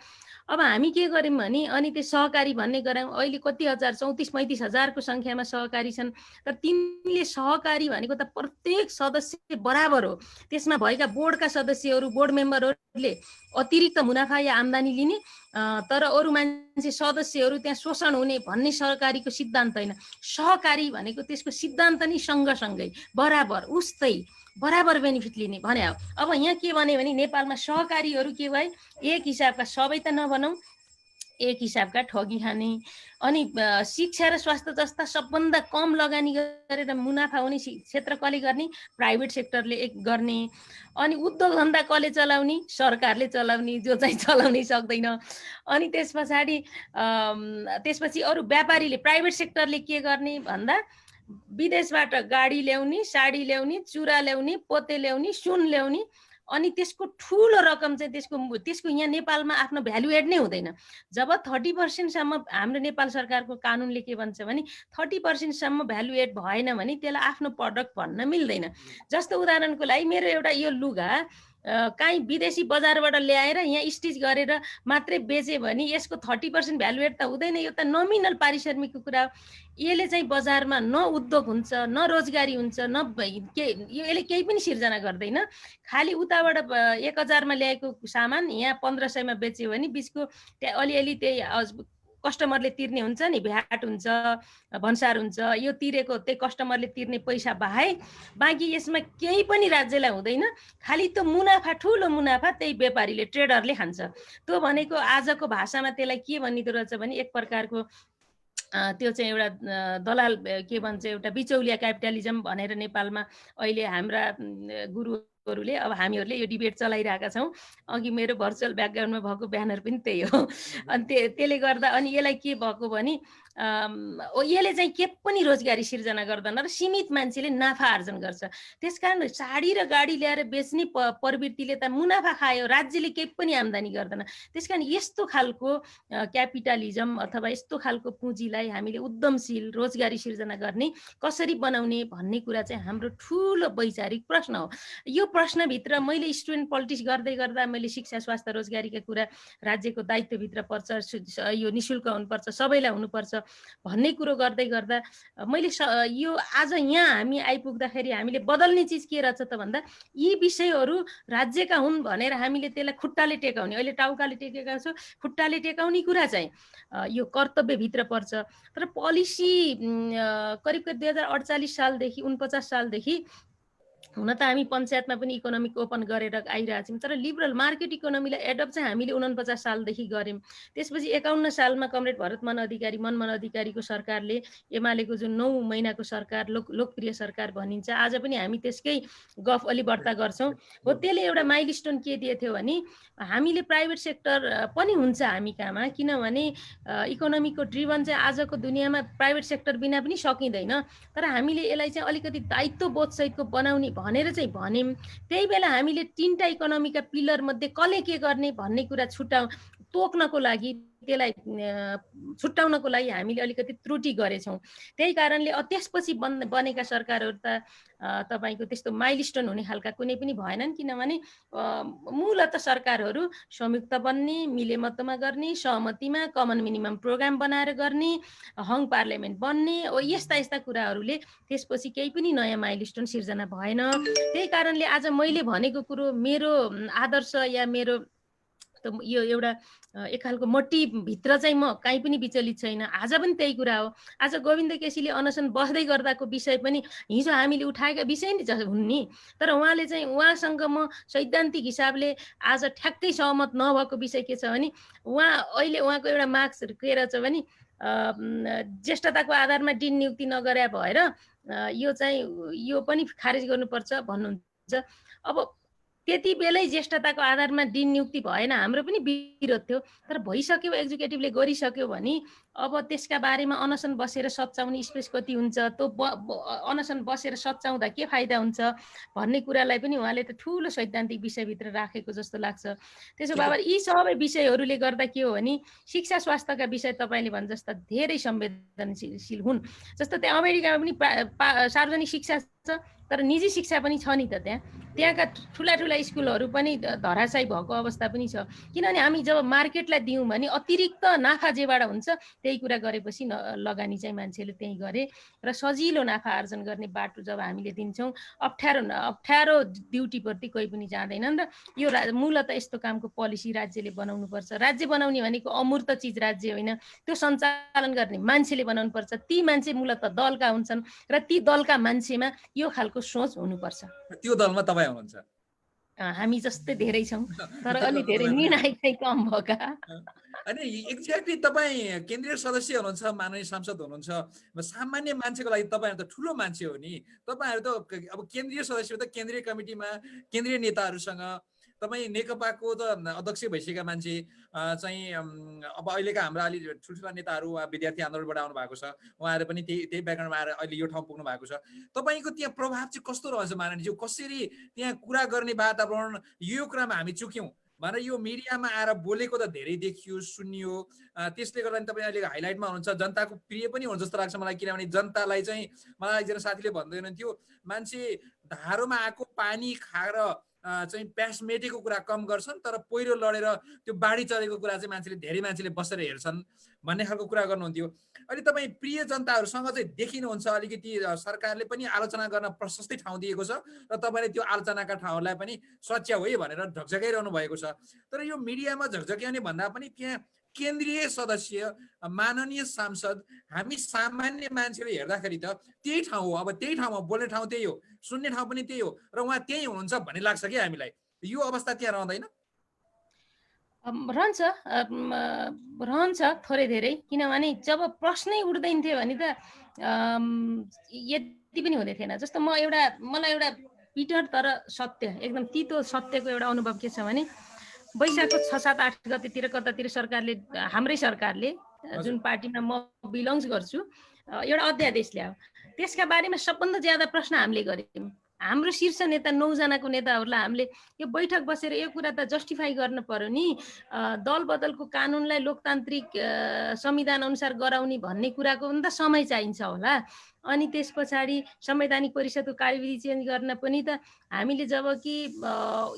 अब हामी के गर्यौँ भने अनि त्यो सहकारी भन्ने गरायौँ। अहिले कति हजार 34-35 हजारको सङ्ख्यामा सहकारी छन्। तर तिनले सहकारी भनेको त प्रत्येक सदस्य बराबर हो। त्यसमा भएका बोर्डका सदस्यहरू बोर्ड मेम्बरहरूले अतिरिक्त मुनाफा या आम्दानी लिने, तर अरू मान्छे सदस्यहरू त्यहाँ शोषण हुने भन्ने सहकारीको सिद्धान्त होइन। सहकारी भनेको त्यसको सिद्धान्त नै सँगसँगै बराबर उस्तै बराबर बेनिफिट लिने भने हो। अब यहाँ के भन्यो भने नेपालमा सहकारीहरू के भए, एक हिसाबका सबै त नभनौँ, एक हिसाबका ठगी खाने। अनि शिक्षा र स्वास्थ्य जस्ता सबभन्दा कम लगानी गरेर मुनाफा हुने क्षेत्र कसले गर्ने? प्राइभेट सेक्टरले गर्ने। अनि उद्योग धन्दा कसले चलाउने? सरकारले चलाउने, जो चाहिँ चलाउनै सक्दैन। अनि त्यसपछि अरू व्यापारीले, प्राइभेट सेक्टरले के गर्ने भन्दा विदेशबाट गाडी ल्याउने, साडी ल्याउने, चुरा ल्याउने, पोते ल्याउने, सुन ल्याउने। अनि त्यसको ठुलो रकम चाहिँ त्यसको यहाँ नेपालमा आफ्नो भ्यालु एड नै हुँदैन। जब 30% हाम्रो नेपाल सरकारको कानुनले के भन्छ भने 30% भ्यालु एड भएन भने त्यसलाई आफ्नो प्रडक्ट भन्न मिल्दैन। जस्तो उदाहरणको लागि मेरो एउटा यो लुगा काहीँ विदेशी बजारबाट ल्याएर यहाँ स्टिच गरेर मात्रै बेचे भने यसको 30% भ्यालु एड त हुँदैन। यो त नोमिनल पारिश्रमिकको कुरा हो। यसले चाहिँ बजारमा न उद्योग हुन्छ, न रोजगारी हुन्छ, यसले केही पनि सिर्जना गर्दैन। खालि उताबाट 1000मा ल्याएको सामान यहाँ 1500मा बेच्यो भने बिचको त्यहाँ अलिअलि त्यही कस्टमरले तिर्ने हुन्छ नि, भ्याट हुन्छ, भन्सार हुन्छ, यो तिरेको त्यही कस्टमरले तिर्ने पैसा बाहेक बाँकी यसमा केही पनि राज्यलाई हुँदैन। खालि त्यो मुनाफा, ठुलो मुनाफा त्यही व्यापारीले, ट्रेडरले खान्छ। त्यो भनेको आजको भाषामा त्यसलाई के भनिदो रहेछ भने एक प्रकारको त्यो चाहिँ एउटा दलाल के भन्छ, एउटा बिचौलिया क्यापिटलिजम भनेर नेपालमा अहिले हाम्रा गुरुहरूले, अब हामीहरूले यो डिबेट चलाइरहेका छौँ। अघि मेरो भर्चुअल ब्याकग्राउन्डमा भएको ब्यानर पनि त्यही हो। अनि त्यसले गर्दा अनि यसलाई के भएको भने यसले चाहिँ के पनि रोजगारी सिर्जना गर्दैन र सीमित मान्छेले नाफा आर्जन गर्छ। त्यसकारण साडी र गाडी ल्याएर बेच्ने प्रवृत्तिले त मुनाफा खायो, राज्यले केही पनि आम्दानी गर्दैन। त्यसकारण यस्तो खालको क्यापिटलिजम अथवा यस्तो खालको पुँजीलाई हामीले उद्यमशील रोजगारी सिर्जना गर्ने कसरी बनाउने भन्ने कुरा चाहिँ हाम्रो ठुलो वैचारिक प्रश्न हो। यो प्रश्नभित्र मैले स्टुडेन्ट पोलिटिक्स गर्दै गर्दा मैले शिक्षा, स्वास्थ्य, रोजगारीका कुरा राज्यको दायित्वभित्र पर्छ, यो निशुल्क हुनुपर्छ, सबैलाई हुनुपर्छ भन्ने कुरो गर्दै गर्दा मैले यो आज यहाँ हामी आइपुग्दाखेरि हामीले बदल्ने चिज के रहेछ त भन्दा यी विषयहरू राज्यका हुन् भनेर हामीले त्यसलाई खुट्टाले टेकाउने, अहिले टाउकाले टेकेका छौँ, खुट्टाले टेकाउने कुरा चाहिँ यो कर्तव्यभित्र पर्छ। तर पोलिसी करिब 2048 सालदेखि 49 सालदेखि हुन त हामी पञ्चायतमा पनि इकोनोमिक ओपन गरेर आइरहेको छौँ, तर लिबरल मार्केट इकोनोमीलाई एडप्ट चाहिँ हामीले 49 सालदेखि गऱ्यौँ। त्यसपछि 51 सालमा कमरेड भरतमान अधिकारी, मनमोहन अधिकारीको सरकारले, एमालेको जुन 9 महिनाको सरकार, लोकप्रिय सरकार भनिन्छ, आज पनि हामी त्यसकै गफ अलि बढ्ता गर्छौँ। हो त्यसले एउटा माइलस्टोन के दिएको थियो भने हामीले प्राइभेट सेक्टर पनि हुन्छ हामी कहाँमा, किनभने इकोनोमीको ड्रिभन चाहिँ आजको दुनियाँमा प्राइभेट सेक्टर बिना पनि सकिँदैन। तर हामीले यसलाई चाहिँ अलिकति दायित्वबोध सहितको बनाउने भनेर चाहिँ भन्यौँ। त्यही बेला हामीले 3टा इकोनोमीका पिलर मध्ये कसले के गर्ने भन्ने कुरा तोक्नको लागि, त्यसलाई छुट्याउनको लागि हामीले अलिकति त्रुटि गरेछौँ। त्यही कारणले त्यसपछि बनेका सरकारहरू त तपाईँको त्यस्तो माइलस्टोन हुने खालका कुनै पनि भएनन्, किनभने मूलत सरकारहरू संयुक्त बन्ने, मिलेमतमा गर्ने, सहमतिमा कमन मिनिमम प्रोग्राम बनाएर गर्ने, हङ पार्लियामेन्ट बन्ने, यस्ता यस्ता कुराहरूले त्यसपछि केही पनि नयाँ माइलस्टोन सिर्जना भएन। त्यही कारणले आज मैले भनेको कुरो, मेरो आदर्श या मेरो यो एउटा एक खालको मोटिभभित्र चाहिँ म कहीँ पनि विचलित छैन। आज पनि त्यही कुरा हो। आज गोविन्द केसीले अनसन बस्दै गर्दाको विषय पनि हिजो हामीले उठाएका विषय नै हुन् नि, तर उहाँले चाहिँ, उहाँसँग म सैद्धान्तिक हिसाबले आज ठ्याक्कै सहमत नभएको विषय के छ भने अहिले उहाँको एउटा मार्क्स के रहेछ भने ज्येष्ठताको आधारमा डिन नियुक्ति नगरे भएर यो पनि खारेज गर्नुपर्छ भन्नुहुन्छ। अब त्यति बेलै ज्येष्ठताको आधारमा डिन नियुक्ति भएन, हाम्रो पनि विरोध थियो। तर भइसक्यो, एक्जिक्युटिभले गरिसक्यो भने अब त्यसका बारेमा अनसन बसेर सच्याउने स्पेस कति हुन्छ, त्यो अनसन बसेर सच्याउँदा के फाइदा हुन्छ भन्ने कुरालाई पनि उहाँले त ठुलो सैद्धान्तिक विषयभित्र राखेको जस्तो लाग्छ। त्यसो भए यी सबै विषयहरूले गर्दा के हो भने शिक्षा स्वास्थ्यका विषय तपाईँले भने जस्ता धेरै संवेदनशील हुन्। जस्तो त्यहाँ अमेरिकामा पनि सार्वजनिक शिक्षा छ, तर निजी शिक्षा पनि छ नि त। त्यहाँका ठुला स्कुलहरू पनि धराशायी भएको अवस्था पनि छ। किनभने हामी जब मार्केटलाई दियौँ भने अतिरिक्त नाफा जेबाट हुन्छ त्यही कुरा गरेपछि लगानी चाहिँ मान्छेले त्यही गरे र सजिलो नाफा आर्जन गर्ने बाटो जब हामीले दिन्छौँ, अप्ठ्यारो ड्युटीप्रति कोही पनि जाँदैनन्। र यो मूलतः यस्तो कामको पोलिसी राज्यले बनाउनु पर्छ। राज्य बनाउने भनेको अमूर्त चिज राज्य होइन, त्यो सञ्चालन गर्ने मान्छेले बनाउनु पर्छ। ती मान्छे मूलतः दलका हुन्छन् र ती दलका मान्छेमा यो खालको सोच हुनुपर्छ। त्यो दलमा तपाईँ हुनुहुन्छ? हामी जस्तै धेरै छौँ, तर अलि धेरै निर्णायक चाहिँ कम भएका। अनि एक्ज्याक्टली तपाईँ केन्द्रीय सदस्य हुनुहुन्छ, माननीय सांसद हुनुहुन्छ, सामान्य मान्छेको लागि तपाईँहरू त ठुलो मान्छे हो नि। तपाईँहरू त अब केन्द्रीय सदस्य त केन्द्रीय कमिटीमा केन्द्रीय नेताहरूसँग, तपाईँ नेकपाको त अध्यक्ष भइसकेका मान्छे चाहिँ अब अहिलेका हाम्रा अलि ठुल्ठुला नेताहरू विद्यार्थी आन्दोलनबाट आउनु भएको छ, उहाँहरू पनि त्यही ब्याकग्राउन्डमा आएर अहिले यो ठाउँ पुग्नु भएको छ। तपाईँको त्यहाँ प्रभाव चाहिँ कस्तो रहन्छ माननीयज्यू? कसरी त्यहाँ कुरा गर्ने वातावरण, यो कुरामा हामी चुक्यौँ भनेर यो मिडियामा आएर बोलेको त धेरै देखियो, सुनियो, त्यसले गर्दा तपाईँ अहिले हाइलाइटमा हुनुहुन्छ, जनताको प्रिय पनि हो जस्तो लाग्छ मलाई। किनभने जनतालाई चाहिँ, मलाई एकजना साथीले भन्दै हुनुहुन्थ्यो, मान्छे धारोमा आएको पानी खाएर चाहिँ प्यास मेटेको कुरा कम गर्छन्, तर पहिरो लडेर त्यो बाढी चलेको कुरा चाहिँ धेरै मान्छेले बसेर हेर्छन् भन्ने खालको कुरा गर्नुहुन्थ्यो। अहिले तपाईँ प्रिय जनताहरूसँग चाहिँ देखिनुहुन्छ, अलिकति सरकारले पनि आलोचना गर्न प्रशस्तै ठाउँ दिएको छ र तपाईँले त्यो आलोचनाका ठाउँहरूलाई पनि सच्याउ है भनेर झकझकाइरहनु भएको छ। तर यो मिडियामा झकझक्याउने भन्दा पनि त्यहाँ केन्द्रीय सदस्य, माननीय सांसद, हामी सामान्य मान्छेले हेर्दाखेरि त त्यही ठाउँ हो। अब त्यही ठाउँमा बोल्ने ठाउँ त्यही हो, सुन्ने ठाउँ पनि त्यही हो, र उहाँ त्यही हुनुहुन्छ भन्ने लाग्छ कि हामीलाई। यो अवस्था त्यहाँ रहँदैन? रहन्छ थोरै धेरै। किनभने जब प्रश्नै उठ्दैन थियो भने त यति पनि हुँदै थिएन। जस्तो मलाई एउटा पिटर तर सत्य, एकदम तितो सत्यको एउटा अनुभव के छ भने, वैशाखको 6-7-8 गतेतिर कतातिर सरकारले, हाम्रै सरकारले, जुन पार्टीमा म बिलोङ्स गर्छु, एउटा अध्यादेश ल्यायो। त्यसका बारेमा सबभन्दा ज्यादा प्रश्न हामीले गर्यौँ। हाम्रो शीर्ष नेता 9 जनाको नेताहरूलाई हामीले यो बैठक बसेर यो कुरा त जस्टिफाई गर्न पर्यो नि, दल बदलको कानुनलाई लोकतान्त्रिक संविधान अनुसार गराउने भन्ने कुराको पनि त समय चाहिन्छ होला। अनि त्यस पछाडि संवैधानिक परिषदको कार्यविधि चेन्ज गर्न पनि त हामीले, जब कि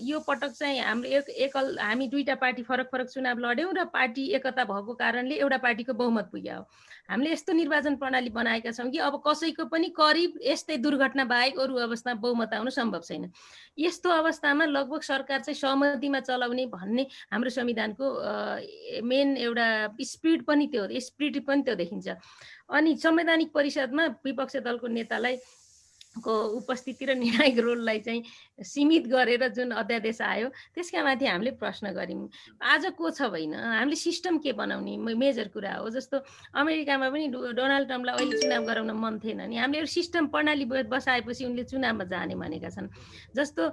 यो पटक चाहिँ हाम्रो हामी दुईटा पार्टी फरक चुनाव लड्यौँ र पार्टी एकता भएको कारणले एउटा पार्टीको बहुमत पुग्यो। हामीले यस्तो निर्वाचन प्रणाली बनाएका छौँ कि अब कसैको पनि करिब यस्तै दुर्घटना बाहेक अरू अवस्थामा बहुमत आउनु सम्भव छैन। यस्तो अवस्थामा लगभग सरकार चाहिँ सहमतिमा चलाउने भन्ने हाम्रो संविधानको मेन एउटा स्पिरिट पनि त्यो देखिन्छ। अनि संवैधानिक परिषदमा विपक्ष दलको नेतालाई को उपस्थिति र निर्णायक रोललाई चाहिँ सीमित गरेर जुन अध्यादेश आयो त्यसका माथि हामीले प्रश्न गऱ्यौँ। आज को छ भएन, हामीले सिस्टम के बनाउने मेजर कुरा हो। जस्तो अमेरिकामा पनि डोनाल्ड ट्रम्पलाई अहिले चुनाव गराउन मन थिएन नि, हामीले एउटा सिस्टम प्रणाली बसाएपछि उनले चुनावमा जाने भनेका छन्। जस्तो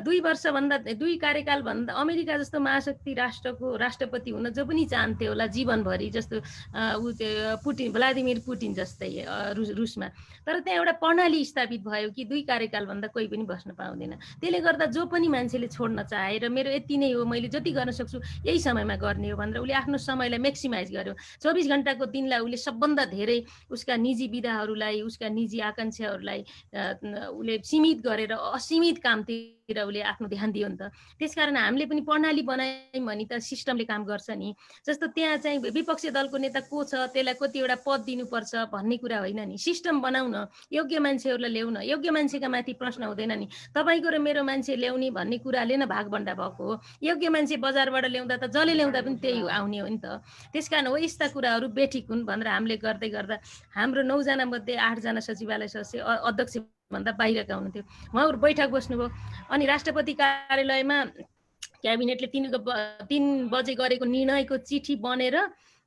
2 कार्यकालभन्दा अमेरिका जस्तो महाशक्ति राष्ट्रको राष्ट्रपति हुन जो पनि चाहन्थे होला जीवनभरि, जस्तो भ्लादिमिर पुटिन जस्तै रुसमा। तर त्यहाँ एउटा प्रणाली स्थापित भयो कि 2 कार्यकालभन्दा कोही पनि बस्न पाउँदैन। त्यसले गर्दा जो पनि मान्छेले छोड्न चाहे र मेरो यति नै हो, मैले जति गर्न सक्छु यही समयमा गर्ने हो भनेर उसले आफ्नो समयलाई म्याक्सिमाइज गर्यो। 24 घण्टाको दिनलाई उसले सबभन्दा धेरै उसका निजी विधाहरूलाई, उसका निजी आकाङ्क्षाहरूलाई उसले सीमित गरेर असीमित कामतिर उसले आफ्नो ध्यान दियो नि त। त्यसकारण हामीले पनि प्रणाली बनायौँ भने त सिस्टमले काम गर्छ नि। जस्तो त्यहाँ चाहिँ विपक्षी दलको नेता को छ, त्यसलाई कतिवटा पद दिनुपर्छ भन्ने कुरा होइन नि। सिस्टम बनाउन, योग्य मान्छेहरूलाई ल्याउन, योग्य मान्छेका माथि प्रश्न हुँदैन नि। तपाईँको र मेरो मान्छे ल्याउने भन्ने कुराले नै भागबन्डा भएको हो। योग्य मान्छे बजारबाट ल्याउँदा त जसले ल्याउँदा पनि त्यही आउने हो नि त। त्यसकारण हो यस्ता कुराहरू बेठिक हुन् भनेर हामीले गर्दै गर्दा हाम्रो 9 जना मध्ये 8 जना सचिवालय सदस्य अध्यक्ष भन्दा बाहिरका हुनुहुन्थ्यो, उहाँहरू बैठक बस्नुभयो। अनि राष्ट्रपति कार्यालयमा क्याबिनेटले 3 बजे गरेको निर्णयको चिठी बनेर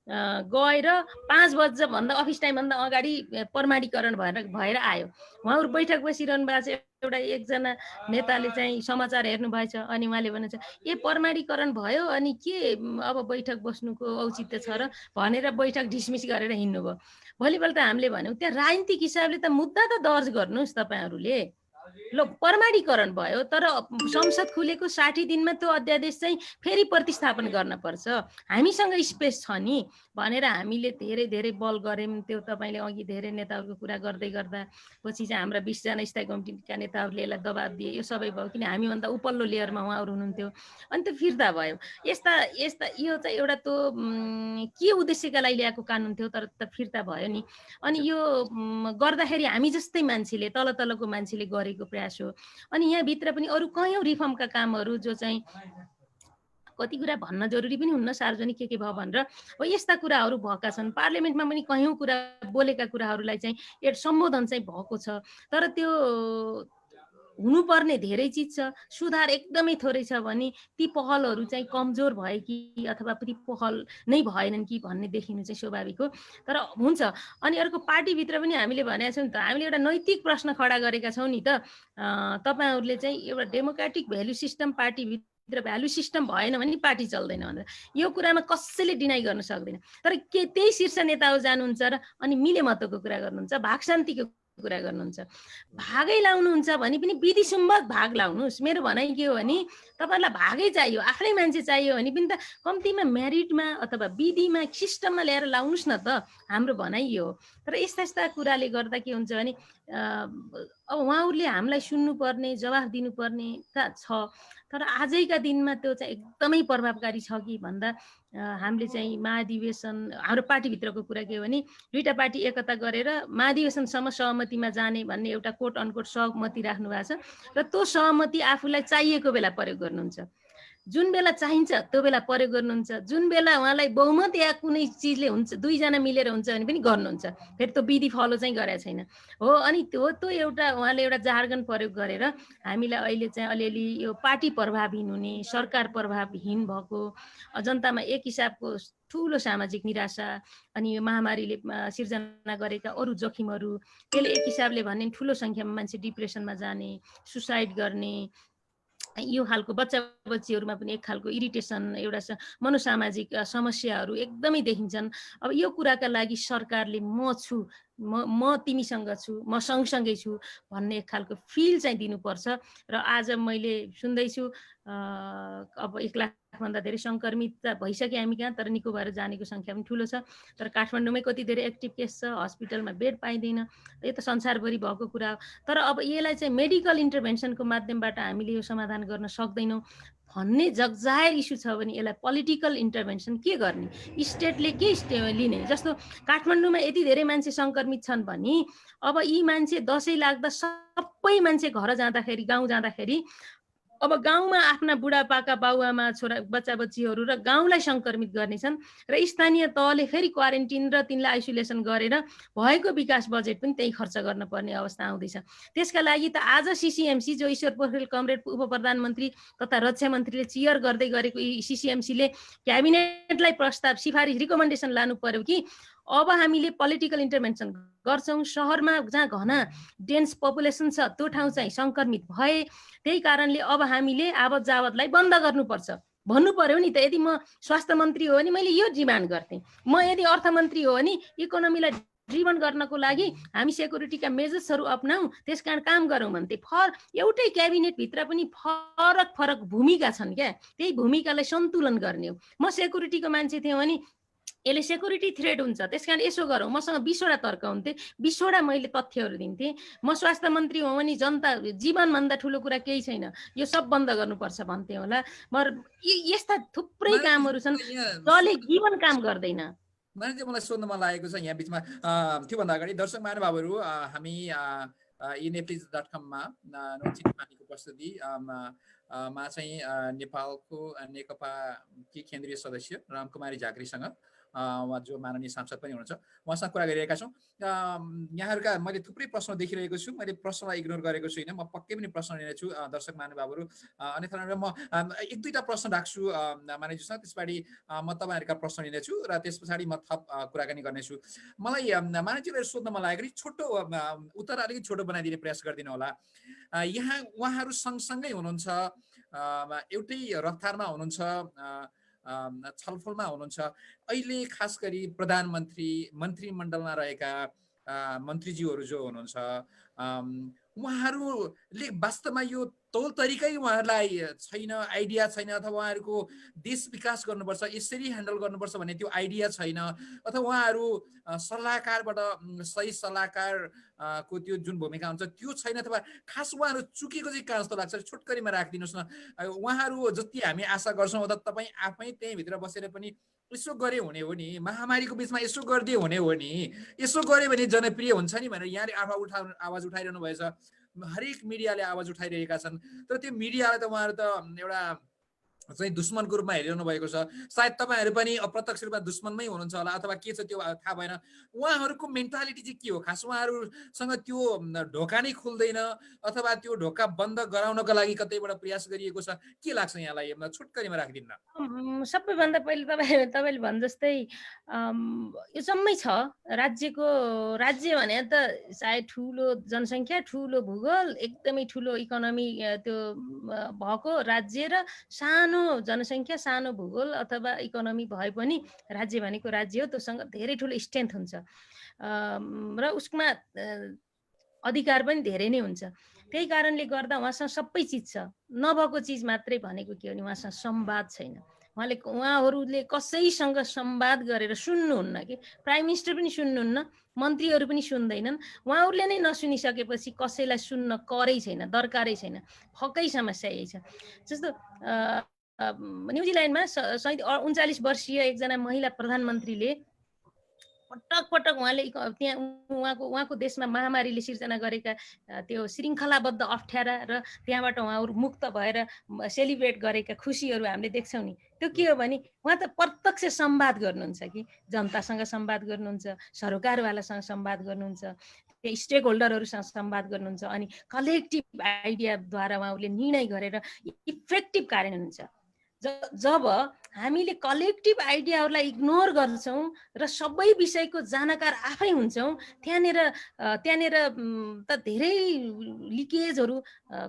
गएर 5 बज्छ अफिस टाइमभन्दा अगाडि प्रमाणीकरण भएर आयो। उहाँहरू बैठक बसिरहनु भएको छ। एउटा एकजना नेताले चाहिँ समाचार हेर्नुभएछ अनि उहाँले भन्नुहुन्छ ए प्रमाणीकरण भयो अनि के अब बैठक बस्नुको औचित्य छ र भनेर बैठक डिसमिस गरेर हिँड्नुभयो। भोलिपल्ट हामीले भन्यौँ त्यहाँ राजनीतिक हिसाबले त मुद्दा त दर्ज गर्नुहोस् तपाईँहरूले। ल प्रमाणीकरण भयो तर संसद खुलेको 60 दिनमा त्यो अध्यादेश चाहिँ फेरि प्रतिस्थापन गर्न पर्छ, हामीसँग स्पेस छ नि भनेर हामीले धेरै धेरै बल गऱ्यौँ। त्यो तपाईँले अघि धेरै नेताहरूको कुरा गर्दै गर्दा पछि चाहिँ हाम्रा 20 जना स्थायी कमिटीका नेताहरूले यसलाई दबाब दिए। यो सबै भयो किन हामीभन्दा उपल्लो लेयरमा उहाँहरू हुनुहुन्थ्यो अनि त्यो फिर्ता भयो। यस्ता यो चाहिँ एउटा त्यो के उद्देश्यका लागि ल्याएको कानुन थियो तर त फिर्ता भयो नि। अनि यो गर्दाखेरि हामी जस्तै मान्छेले तलको मान्छेले गरेको प्रयास हो। अनि यहाँभित्र पनि अरू कयौँ रिफर्मका कामहरू जो चाहिँ कति कुरा भन्न जरुरी पनि हुन्न, सार्वजनिक के भयो भनेर हो यस्ता कुराहरू भएका छन्। पार्लियामेन्टमा पनि कयौँ कुरा बोलेका कुराहरूलाई चाहिँ सम्बोधन चाहिँ भएको छ तर त्यो हुनुपर्ने धेरै चिज छ। सुधार एकदमै थोरै छ भने ती पहलहरू चाहिँ कमजोर भए कि अथवा ती पहल नै भएनन् कि भन्ने देखिनु चाहिँ स्वाभाविक हो। तर हुन्छ। अनि अर्को पार्टीभित्र पनि हामीले भनेका छौँ नि त, हामीले एउटा नैतिक प्रश्न खडा गरेका छौँ नि त। तपाईँहरूले चाहिँ एउटा डेमोक्रेटिक भ्यालु सिस्टम पार्टीभित्र भ्यालु सिस्टम भएन भने पार्टी चल्दैन भनेर यो कुरामा कसैले डिनाइ गर्न सक्दैन। तर के त्यही शीर्ष नेताहरू जानुहुन्छ र अनि मिले मतको कुरा गर्नुहुन्छ, भाग शान्तिको कुरा गर्नुहुन्छ। भागै लाउनुहुन्छ भने पनि विधि सम्मत भाग लाउनुहोस्। मेरो भनाइ के हो भने तपाईँलाई भागै चाहियो, आफ्नै मान्छे चाहियो भने पनि त कम्तीमा मेरिटमा अथवा विधिमा सिस्टममा ल्याएर लाउनुहोस् न त, हाम्रो भनाइ यो हो। तर यस्ता कुराले गर्दा के हुन्छ भने अब उहाँहरूले हामीलाई सुन्नुपर्ने जवाफ दिनुपर्ने त छ तर आजैका दिनमा त्यो चाहिँ एकदमै प्रभावकारी छ कि भन्दा हामीले चाहिँ महाधिवेशन हाम्रो पार्टीभित्रको कुरा के हो भने दुईटा पार्टी एकता गरेर महाधिवेशनसम्म सहमतिमा जाने भन्ने एउटा कोट अनकोट सहमति राख्नु भएको छ र त्यो सहमति आफूलाई चाहिएको बेला प्रयोग गर्नुहुन्छ, जुन बेला चाहिन्छ त्यो बेला प्रयोग गर्नुहुन्छ, जुन बेला उहाँलाई बहुमत या कुनै चिजले हुन्छ दुईजना मिलेर हुन्छ भने पनि गर्नुहुन्छ। फेरि त्यो विधि फलो चाहिँ गरेको छैन हो। अनि त्यो एउटा उहाँले एउटा जार्गन प्रयोग गरेर हामीलाई अहिले चाहिँ अलिअलि यो पार्टी प्रभावहीन हुने, सरकार प्रभावहीन भएको, जनतामा एक हिसाबको ठुलो सामाजिक निराशा अनि यो महामारीले सिर्जना गरेका अरू जोखिमहरू त्यसले एक हिसाबले भने ठुलो सङ्ख्यामा मान्छे डिप्रेसनमा जाने, सुसाइड गर्ने, यो खालको बच्चा बच्चीहरूमा पनि एक खालको इरिटेसन एउटा मनोसामाजिक समस्याहरू एकदमै देखिन्छन्। अब यो कुराका लागि सरकारले म छु, म तिमीसँग छु, म सँगसँगै छु भन्ने एक खालको फिल चाहिँ दिनुपर्छ। र आज मैले सुन्दैछु अब 1 लाखभन्दा धेरै सङ्क्रमित भइसक्यो हामी कहाँ, तर निको भएर जानेको सङ्ख्या पनि ठुलो छ। तर काठमाडौँमै कति धेरै एक्टिभ केस छ, हस्पिटलमा बेड पाइँदैन, यो त संसारभरि भएको कुरा हो। तर अब यसलाई चाहिँ मेडिकल इन्टरभेन्सनको माध्यमबाट हामीले यो समाधान गर्न सक्दैनौँ भन्ने जगजाहेर इस्यु छ भने यसलाई पोलिटिकल इन्टरभेन्सन के गर्ने, स्टेटले के लिने। जस्तो काठमाडौँमा यति धेरै मान्छे सङ्क्रमित छन् भने अब यी मान्छे दसैँ लाग्दा सबै मान्छे घर जाँदाखेरि गाउँ जाँदाखेरि अब गाउँमा आफ्ना बुढापाका बाउआमा छोरा बच्चा बच्चीहरू र गाउँलाई सङ्क्रमित गर्नेछन् र स्थानीय तहले फेरि क्वारेन्टिन र तिनलाई आइसोलेसन गरेर भएको विकास बजेट पनि त्यही खर्च गर्नुपर्ने अवस्था आउँदैछ। त्यसका लागि त आज सिसिएमसी जो ईश्वर पोखरेल कमरेड उप प्रधानमन्त्री तथा रक्षा मन्त्रीले चियर गर्दै गरेको सिसिएमसीले क्याबिनेटलाई प्रस्ताव सिफारिस रिकमेन्डेसन लानु पर्यो कि अब हामीले पोलिटिकल इन्टरभेन्सन गर्छौँ। सहरमा जहाँ घना डेन्स पपुलेसन छ त्यो ठाउँ चाहिँ सङ्क्रमित भए, त्यही कारणले अब हामीले आवत जावतलाई बन्द गर्नुपर्छ भन्नु पर्यो नि त। यदि म स्वास्थ्य मन्त्री हो भने मैले यो डिमान्ड गर्थेँ, म यदि अर्थमन्त्री हो भने इकोनोमीलाई ड्रिभन गर्नको लागि हामी सेक्युरिटीका मेजर्सहरू अपनाउँ, त्यस कारण काम गरौँ भन्थे। एउटै क्याबिनेटभित्र पनि फरक फरक भूमिका छन् क्या, त्यही भूमिकालाई सन्तुलन गर्ने हो। म सेक्युरिटीको मान्छे थिएँ भने यसले सेक्युरिटी थ्रेट हुन्छ, त्यस कारण यसो गरौँ, मसँग 20वटा तर्क हुन्थे, 20वटा मैले तथ्यहरू दिन्थेँ। म स्वास्थ्य मन्त्री हो भने जनता जीवनभन्दा ठुलो कुरा केही छैन, यो सब बन्द गर्नुपर्छ भन्थे होला। यस्ता थुप्रै कामहरू छन् जसले जीवन काम गर्दैन। मलाई सोध्न मन लागेको छ यहाँ बिचमा त्योभन्दा अगाडि दर्शक महानुभावहरू हामी eNeplis.com-मा नौचित पानीको प्रस्तुति मा चाहिँ नेपालको नेकपा केन्द्रीय सदस्य रामकुमारी झाँक्रीसँग उहाँ जो माननीय सांसद पनि हुनुहुन्छ, उहाँसँग कुरा गरिरहेका छौँ। यहाँहरूका मैले थुप्रै प्रश्न देखिरहेको छु, मैले प्रश्नलाई इग्नोर गरेको छुइनँ, म पक्कै पनि प्रश्न लिनेछु दर्शक महानुभावहरू। अन्यथा म एक दुईवटा प्रश्न राख्छु मानिससँग, त्यसपछि म तपाईँहरूका प्रश्न लिनेछु र त्यस पछाडि म थप कुराकानी गर्नेछु। मलाई मानिसजीलाई सोध्न मन लागेको छोटो उत्तर अलिकति छोटो बनाइदिने प्रयास गरिदिनु होला। यहाँ उहाँहरू सँगसँगै हुनुहुन्छ, एउटै रफ्तारमा हुनुहुन्छ, छलफलमा हुनुहुन्छ। अहिले खास गरी प्रधानमन्त्री, मन्त्रीमण्डलमा रहेका मन्त्रीज्यूहरू जो हुनुहुन्छ, उहाँहरूले वास्तवमा यो तौल तरिकै उहाँहरूलाई छैन, आइडिया छैन, अथवा उहाँहरूको देश विकास गर्नुपर्छ, यसरी ह्यान्डल गर्नुपर्छ भन्ने त्यो आइडिया छैन, अथवा उहाँहरू सल्लाहकारबाट सही सल्लाहकारको त्यो जुन भूमिका हुन्छ त्यो छैन, अथवा खास उहाँहरू चुकेको चाहिँ कहाँ जस्तो लाग्छ? छोटकरीमा राखिदिनुहोस् न। उहाँहरू जति हामी आशा गर्छौँ उता तपाईँ आफै त्यहीँभित्र बसेर पनि यसो गरे हुने हो नि, महामारीको बिचमा यसो गरिदिए हुने हो नि, यसो गरे भने जनप्रिय हुन्छ नि भनेर यहाँले आवाज उठाइरहनु भएछ। हरेक मिडियाले आवाज उठाइरहेका छन्, तर त्यो मिडियालाई त उहाँहरू त एउटा चाहिँ दुश्मनको रूपमा हेरिरहनु भएको छ। सायद तपाईँहरू पनि अप्रत्यक्ष रूपमा दुश्मनमै हुनुहुन्छ होला, अथवा के छ त्यो थाहा भएन। उहाँहरूको मेन्टालिटी चाहिँ के हो खास? उहाँहरूसँग त्यो ढोका नै खुल्दैन, अथवा त्यो ढोका बन्द गराउनको लागि कतैबाट प्रयास गरिएको छ? के लाग्छ यहाँलाई? छुटकरीमा राखिदिन्न। सबैभन्दा पहिले तपाईँले भने जस्तै यो जम्मै छ। राज्य भने त सायद ठुलो जनसङ्ख्या, ठुलो भूगोल, एकदमै ठुलो इकोनोमी त्यो भएको राज्य र सानो जनसङ्ख्या, सानो भूगोल अथवा इकोनोमी भए पनि राज्य भनेको राज्य हो, त्योसँग धेरै ठुलो स्ट्रेन्थ हुन्छ र उसमा अधिकार पनि धेरै नै हुन्छ। त्यही कारणले गर्दा उहाँसँग सबै चिज छ। नभएको चिज मात्रै भनेको के हो भने उहाँसँग संवाद छैन। उहाँहरूले कसैसँग संवाद गरेर सुन्नुहुन्न कि प्राइम मिनिस्टर पनि सुन्नुहुन्न, मन्त्रीहरू पनि सुन्दैनन्। उहाँहरूले नै नसुनिसकेपछि कसैलाई सुन्न करै छैन, दरकारै छैन। फकै समस्या यही छ। जस्तो न्युजिल्यान्डमा 39 वर्षीय एकजना महिला प्रधानमन्त्रीले पटक पटक उहाँले त्यहाँ उहाँको देशमा महामारीले सिर्जना गरेका त्यो श्रृङ्खलाबद्ध अप्ठ्यारा र त्यहाँबाट उहाँहरू मुक्त भएर सेलिब्रेट गरेका खुसीहरू हामीले देख्छौँ नि। त्यो के हो भने उहाँ त प्रत्यक्ष संवाद गर्नुहुन्छ कि जनतासँग संवाद गर्नुहुन्छ, सरोकारवालासँग संवाद गर्नुहुन्छ, त्यो स्टेक होल्डरहरूसँग संवाद गर्नुहुन्छ, अनि कलेक्टिभ आइडियाद्वारा उहाँहरूले निर्णय गरेर इफेक्टिभ कार्यान्वयन हुन्छ। जब हामीले कलेक्टिभ आइडियाहरूलाई इग्नोर गर्छौँ र सबै विषयको जानकार आफै हुन्छौँ, त्यहाँनिर त धेरै लिकेजहरू,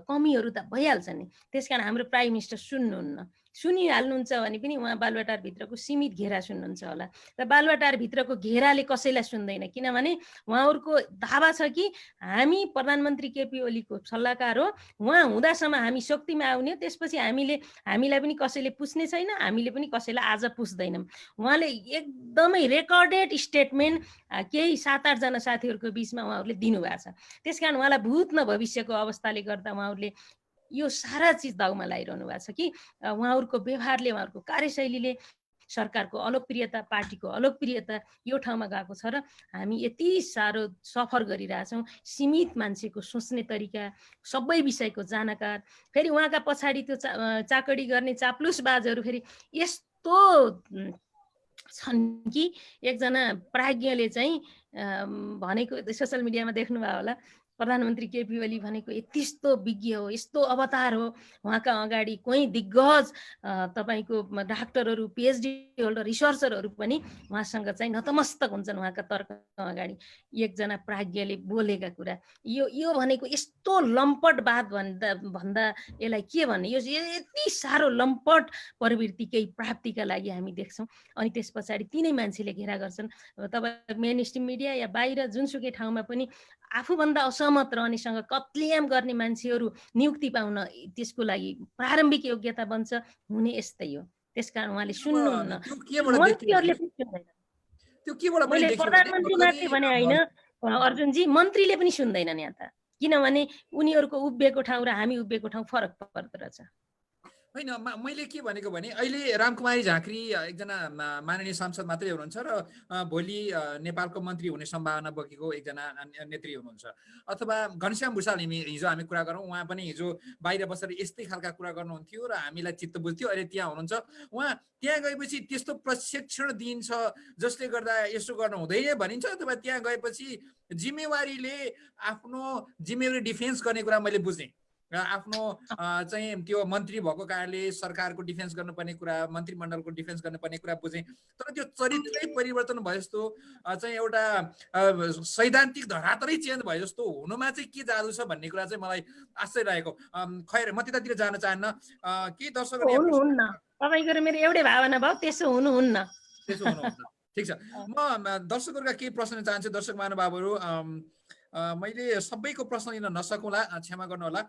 कमीहरू त भइहाल्छ नि। त्यसकारण हाम्रो प्राइम मिनिस्टर सुन्नुहुन्न। सुनिहाल्नुहुन्छ भने पनि उहाँ बालुवाटारभित्रको सीमित घेरा सुन्नुहुन्छ होला, र बालुवाटारभित्रको घेराले कसैलाई सुन्दैन। किनभने उहाँहरूको दावा छ कि हामी प्रधानमन्त्री केपी ओलीको सल्लाहकार हो, उहाँ हुँदासम्म हामी शक्तिमा आउने, त्यसपछि हामीलाई पनि कसैले पुस्ने छैन, हामीले पनि कसैलाई आज पुस्दैनौँ। उहाँले एकदमै रेकर्डेड स्टेटमेन्ट केही 7-8 जना साथीहरूको बिचमा उहाँहरूले दिनुभएको छ। त्यसकारण उहाँलाई भूत न भविष्यको अवस्थाले गर्दा उहाँहरूले यो सारा चिज दाउमा लगाइरहनु भएको छ कि उहाँहरूको व्यवहारले, उहाँहरूको कार्यशैलीले सरकारको अलोकप्रियता, पार्टीको अलोकप्रियता यो ठाउँमा गएको छ र हामी यति साह्रो सफर गरिरहेछौँ। सीमित मान्छेको सोच्ने तरिका, सबै विषयको जानकार, फेरि उहाँका पछाडि त्यो चाकडी गर्ने चाप्लुसबाजहरू फेरि यस्तो छन् कि एकजना प्राज्ञले चाहिँ भनेको सोसियल मिडियामा देख्नुभयो होला, प्रधानमन्त्री केपी ओली भनेको यस्तो विज्ञ हो, यस्तो अवतार हो, उहाँका अगाडि कोही दिग्गज तपाईँको डाक्टरहरू, पिएचडी होल्डर, रिसर्चरहरू पनि उहाँसँग चाहिँ नतमस्तक हुन्छन् उहाँका तर्क अगाडि। एकजना प्राज्ञले बोलेका कुरा यो भनेको यस्तो लम्पटवाद भन्दा यसलाई के भन्ने, यो यति साह्रो लम्पट प्रवृत्ति केही प्राप्तिका लागि हामी देख्छौँ। अनि त्यस पछाडि तिनै मान्छेले घेरा गर्छन्। तपाईँ मेन स्ट्रिम मिडिया या बाहिर जुनसुकै ठाउँमा पनि आफूभन्दा असहमत रहनेसँग कत्लेआम गर्ने मान्छेहरू नियुक्ति पाउन त्यसको लागि प्रारम्भिक योग्यता बन्छ हुने यस्तै हो। त्यसकारण उहाँले सुन्नुहुन्न, मन्त्रीहरूले पनि सुन्दैन। मैले प्रधानमन्त्री मात्रै भने होइन अर्जुनजी, मन्त्रीले पनि सुन्दैनन् यहाँ त, किनभने उनीहरूको उभिएको ठाउँ र हामी उभिएको ठाउँ फरक पर्दो रहेछ। होइन मैले के भनेको भने अहिले रामकुमारी झाँक्री एकजना माननीय सांसद मात्रै हुनुहुन्छ र भोलि नेपालको मन्त्री हुने सम्भावना बोकेको एकजना नेत्री हुनुहुन्छ। अथवा घनश्याम भुषाल हिजो हामी कुरा गरौँ, उहाँ पनि हिजो बाहिर बसेर यस्तै खालका कुरा गर्नुहुन्थ्यो र हामीलाई चित्त बुझ्थ्यो। अहिले त्यहाँ हुनुहुन्छ, उहाँ त्यहाँ गएपछि त्यस्तो प्रशिक्षण दिइन्छ जसले गर्दा यसो गर्नु हुँदैन भनिन्छ, अथवा त्यहाँ गएपछि जिम्मेवारीले आफ्नो जिम्मेवारी डिफेन्स गर्ने कुरा मैले बुझेँ। आफ्नो चाहिँ त्यो मन्त्री भएको कारणले सरकारको डिफेन्स गर्नुपर्ने कुरा, मन्त्रीमण्डलको डिफेन्स गर्नुपर्ने कुरा बुझेँ। तर त्यो चरित्रै परिवर्तन भए जस्तो चाहिँ एउटा सैद्धान्तिक धरातलै चेन्ज भए जस्तो हुनुमा चाहिँ के जादु छ भन्ने कुरा चाहिँ मलाई आश्चर्य लागेको। खैर म त्यतातिर जान चाहन्न। के दर्शकहरू हुनुहुन्न, तपाईँको र मेरो एउटै भावना भयो, त्यसो हुनुहुन्न। त्यसो हुनुहुन्छ, ठिक छ। म दर्शकहरूका केही प्रश्न चाहन्छु। दर्शक महानुभावहरू, मैले सबैको प्रश्न लिन नसकुँला, क्षमा गर्नुहोला।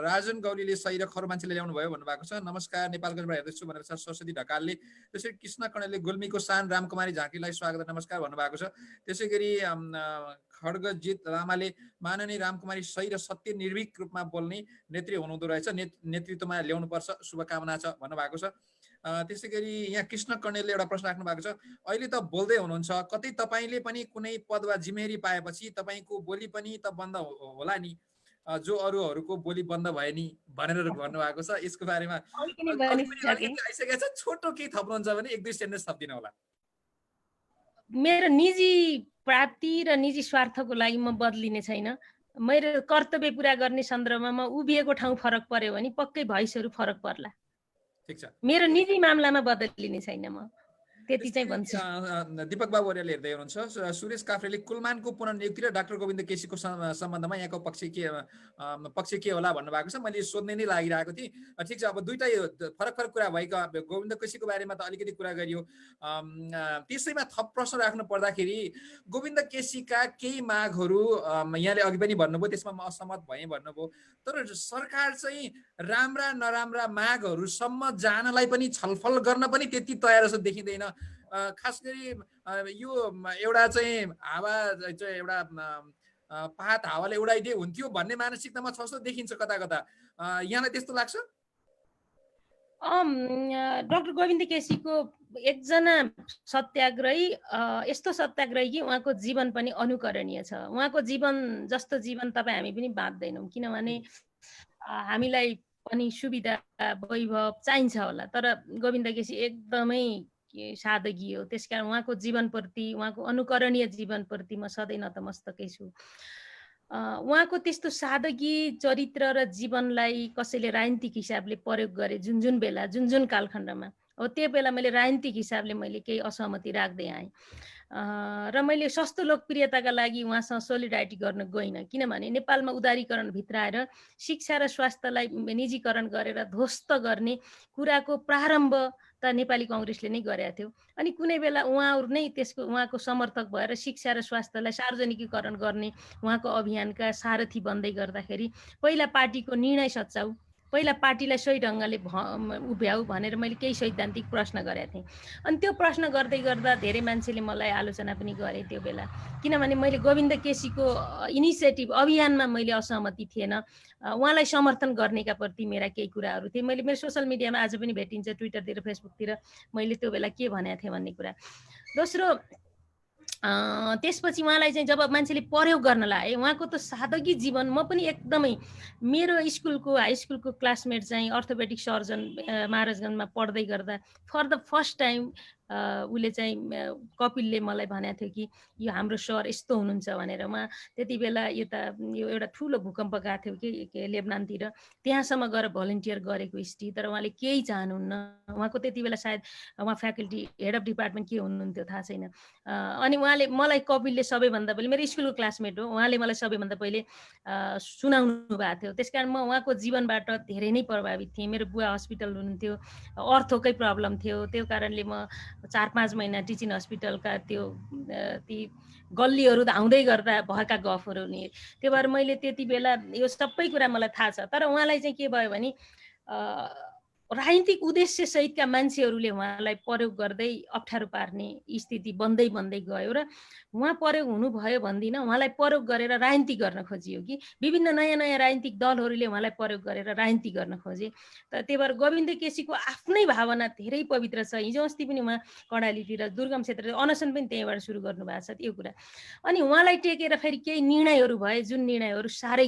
राजन गौलीले सही र खरो मान्छेले ल्याउनु भयो भन्नुभएको छ। नमस्कार, नेपालगञ्जबाट हेर्दैछु भनेर छ सरस्वती ढकालले। त्यसै कृष्ण कणेलले गुल्मीको सान रामकुमारी झाँक्रीलाई स्वागत नमस्कार भन्नुभएको छ। त्यसै गरी खड्गजित लामाले माननीय रामकुमारी सही र सत्य निर्भीक रूपमा बोल्ने नेत्री हुनुहुँदो रहेछ, नेतृत्वमा ल्याउनुपर्छ, शुभकामना छ भन्नुभएको छ। त्यसै गरी यहाँ कृष्ण कणेलले एउटा प्रश्न राख्नु भएको छ। अहिले त बोल्दै हुनुहुन्छ, कतै तपाईँले पनि कुनै पद वा जिम्मेवारी पाएपछि तपाईँको बोली पनि त बन्द होला नि, जो अरूहरूको बोली बन्द भयो नि भनेर भन्नुभएको छ। यसको बारेमा आइसकेको छ, छोटो केही थप्नुहुन्छ भने 1-2 सेन्टेन्स थपिदिनु होला। मेरो निजी प्राप्ति र निजी स्वार्थको लागि म बदलिने छैन। मेरो कर्तव्य पुरा गर्ने सन्दर्भमा म उभिएको ठाउँ फरक पर्यो भने पक्कै भइसहरू फरक पर्ला। ठिक छ, मेरो निजी मामलामा बदलिने छैन म, त्यति चाहिँ भन्छु। दीपक बाबु ओरियाले हेर्दै हुनुहुन्छ। सुरेश काफ्रेले कुलमानको पुनर्नियुक्ति र डाक्टर गोविन्द केसीको सम्बन्धमा यहाँको पक्ष के होला भन्नुभएको छ। मैले सोध्ने नै लागिरहेको थिएँ। ठिक छ, अब दुईटा फरक फरक कुरा भएको। गोविन्द केसीको बारेमा त अलिकति कुरा गरियो। त्यसैमा थप प्रश्न राख्नु पर्दाखेरि गोविन्द केसीका केही मागहरू यहाँले अघि पनि भन्नुभयो, त्यसमा म असहमत भएँ भन्नुभयो। तर सरकार चाहिँ राम्रा नराम्रा मागहरूसम्म जानलाई पनि छलफल गर्न पनि त्यति तयार जस्तो देखिँदैन। खास गरी यो एउटा चाहिँ हावा चाहिँ एउटा पात हावाले उडाइदिए हुन्थ्यो भन्ने मानसिकतामा छ जस्तो देखिन्छ कता कता। यहाँलाई त्यस्तो लाग्छ? डाक्टर गोविन्द केसीको एकजना सत्याग्रही यस्तो सत्याग्रही कि उहाँको जीवन पनि अनुकरणीय छ। उहाँको जीवन जस्तो जीवन तपाईँ हामी पनि बाँच्दैनौँ, किनभने हामीलाई पनि सुविधा वैभव चाहिन्छ होला, तर गोविन्द केसी एकदमै सादगी हो। त्यसकारण उहाँको जीवनप्रति, उहाँको अनुकरणीय जीवनप्रति म सधैँ नतमस्तकै छु। उहाँको त्यस्तो सादगी चरित्र र जीवनलाई कसैले राजनीतिक हिसाबले प्रयोग गरे जुन बेला, जुन कालखण्डमा, हो त्यो बेला मैले राजनीतिक हिसाबले मैले केही असहमति राख्दै आएँ। र मैले सस्तो लोकप्रियताका लागि उहाँसँग सोलिडारिटी गर्न गइनँ, किनभने नेपालमा उदारीकरण भित्राएर शिक्षा र स्वास्थ्यलाई निजीकरण गरेर ध्वस्त गर्ने कुराको प्रारम्भ त नेपाली कङ्ग्रेसले नै गरेका थियो। अनि कुनै बेला उहाँहरू नै त्यसको उहाँको समर्थक भएर शिक्षा र स्वास्थ्यलाई सार्वजनिकीकरण गर्ने उहाँको अभियानका सारथी बन्दै गर्दाखेरि पहिला पार्टीको निर्णय सच्याउ, पहिला पार्टीलाई सही ढङ्गले उभ्याउ भनेर मैले केही सैद्धान्तिक प्रश्न गरेका थिएँ। अनि त्यो प्रश्न गर्दै गर्दा धेरै मान्छेले मलाई आलोचना पनि गरे त्यो बेला, किनभने मैले गोविन्द केसीको इनिसिएटिभ अभियानमा मैले असहमति थिएन। उहाँलाई समर्थन गर्नेका प्रति मेरा केही कुराहरू थिए। मैले मेरो सोसियल मिडियामा आज पनि भेटिन्छ, ट्विटरतिर फेसबुकतिर मैले त्यो बेला के भनेको थिएँ भन्ने कुरा। दोस्रो, त्यसपछि उहाँलाई चाहिँ जब मान्छेले प्रयोग गर्न लाए, उहाँको त सादगी जीवन, म पनि एकदमै, मेरो स्कुलको हाई स्कुलको क्लासमेट चाहिँ अर्थोपेडिक सर्जन महाराजगञ्जमा पढ्दै गर्दा फर द फर्स्ट टाइम उसले चाहिँ कपिलले मलाई भनेको थियो कि यो हाम्रो सर यस्तो हुनुहुन्छ भनेर। उहाँ त्यति बेला यो एउटा ठुलो भूकम्प गएको थियो कि लेबनानतिर, त्यहाँसम्म गएर भलिन्टियर गरेको हिस्ट्री, तर उहाँले केही चाहनुहुन्न। उहाँको त्यति बेला सायद उहाँ फ्याकल्टी हेड अफ डिपार्टमेन्ट के हुनुहुन्थ्यो थाहा छैन। अनि उहाँले मलाई, कपिलले सबैभन्दा पहिले, मेरो स्कुलको क्लासमेट हो, उहाँले मलाई सबैभन्दा पहिले सुनाउनु भएको थियो। त्यसकारण म उहाँको जीवनबाट धेरै नै प्रभावित थिएँ। मेरो बुवा हस्पिटल हुनुहुन्थ्यो, अर्थोकै प्रब्लम थियो, त्यो कारणले म 4-5 महिना टिचिङ हस्पिटलका ती गल्लीहरू धाउँदै गर्दा भएका गफहरू नि। त्यो भएर मैले त्यति बेला यो सबै कुरा मलाई थाहा छ। तर उहाँलाई चाहिँ के भयो भने राजनीतिक उद्देश्य सहितका मान्छेहरूले उहाँलाई प्रयोग गर्दै अप्ठ्यारो पार्ने स्थिति बन्दै बन्दै गयो र उहाँ प्रयोग हुनुभयो भन्दिनँ, उहाँलाई प्रयोग गरेर राजनीति गर्न खोजियो कि विभिन्न नयाँ नयाँ राजनीतिक दलहरूले उहाँलाई प्रयोग गरेर राजनीति गर्न खोजे। त्यही भएर गोविन्द केसीको आफ्नै भावना धेरै पवित्र छ। हिजो अस्ति पनि उहाँ कर्णालीतिर दुर्गम क्षेत्र अनसन पनि त्यहीँबाट सुरु गर्नुभएको छ त्यो कुरा। अनि उहाँलाई टेकेर फेरि केही निर्णयहरू भए जुन निर्णयहरू साह्रै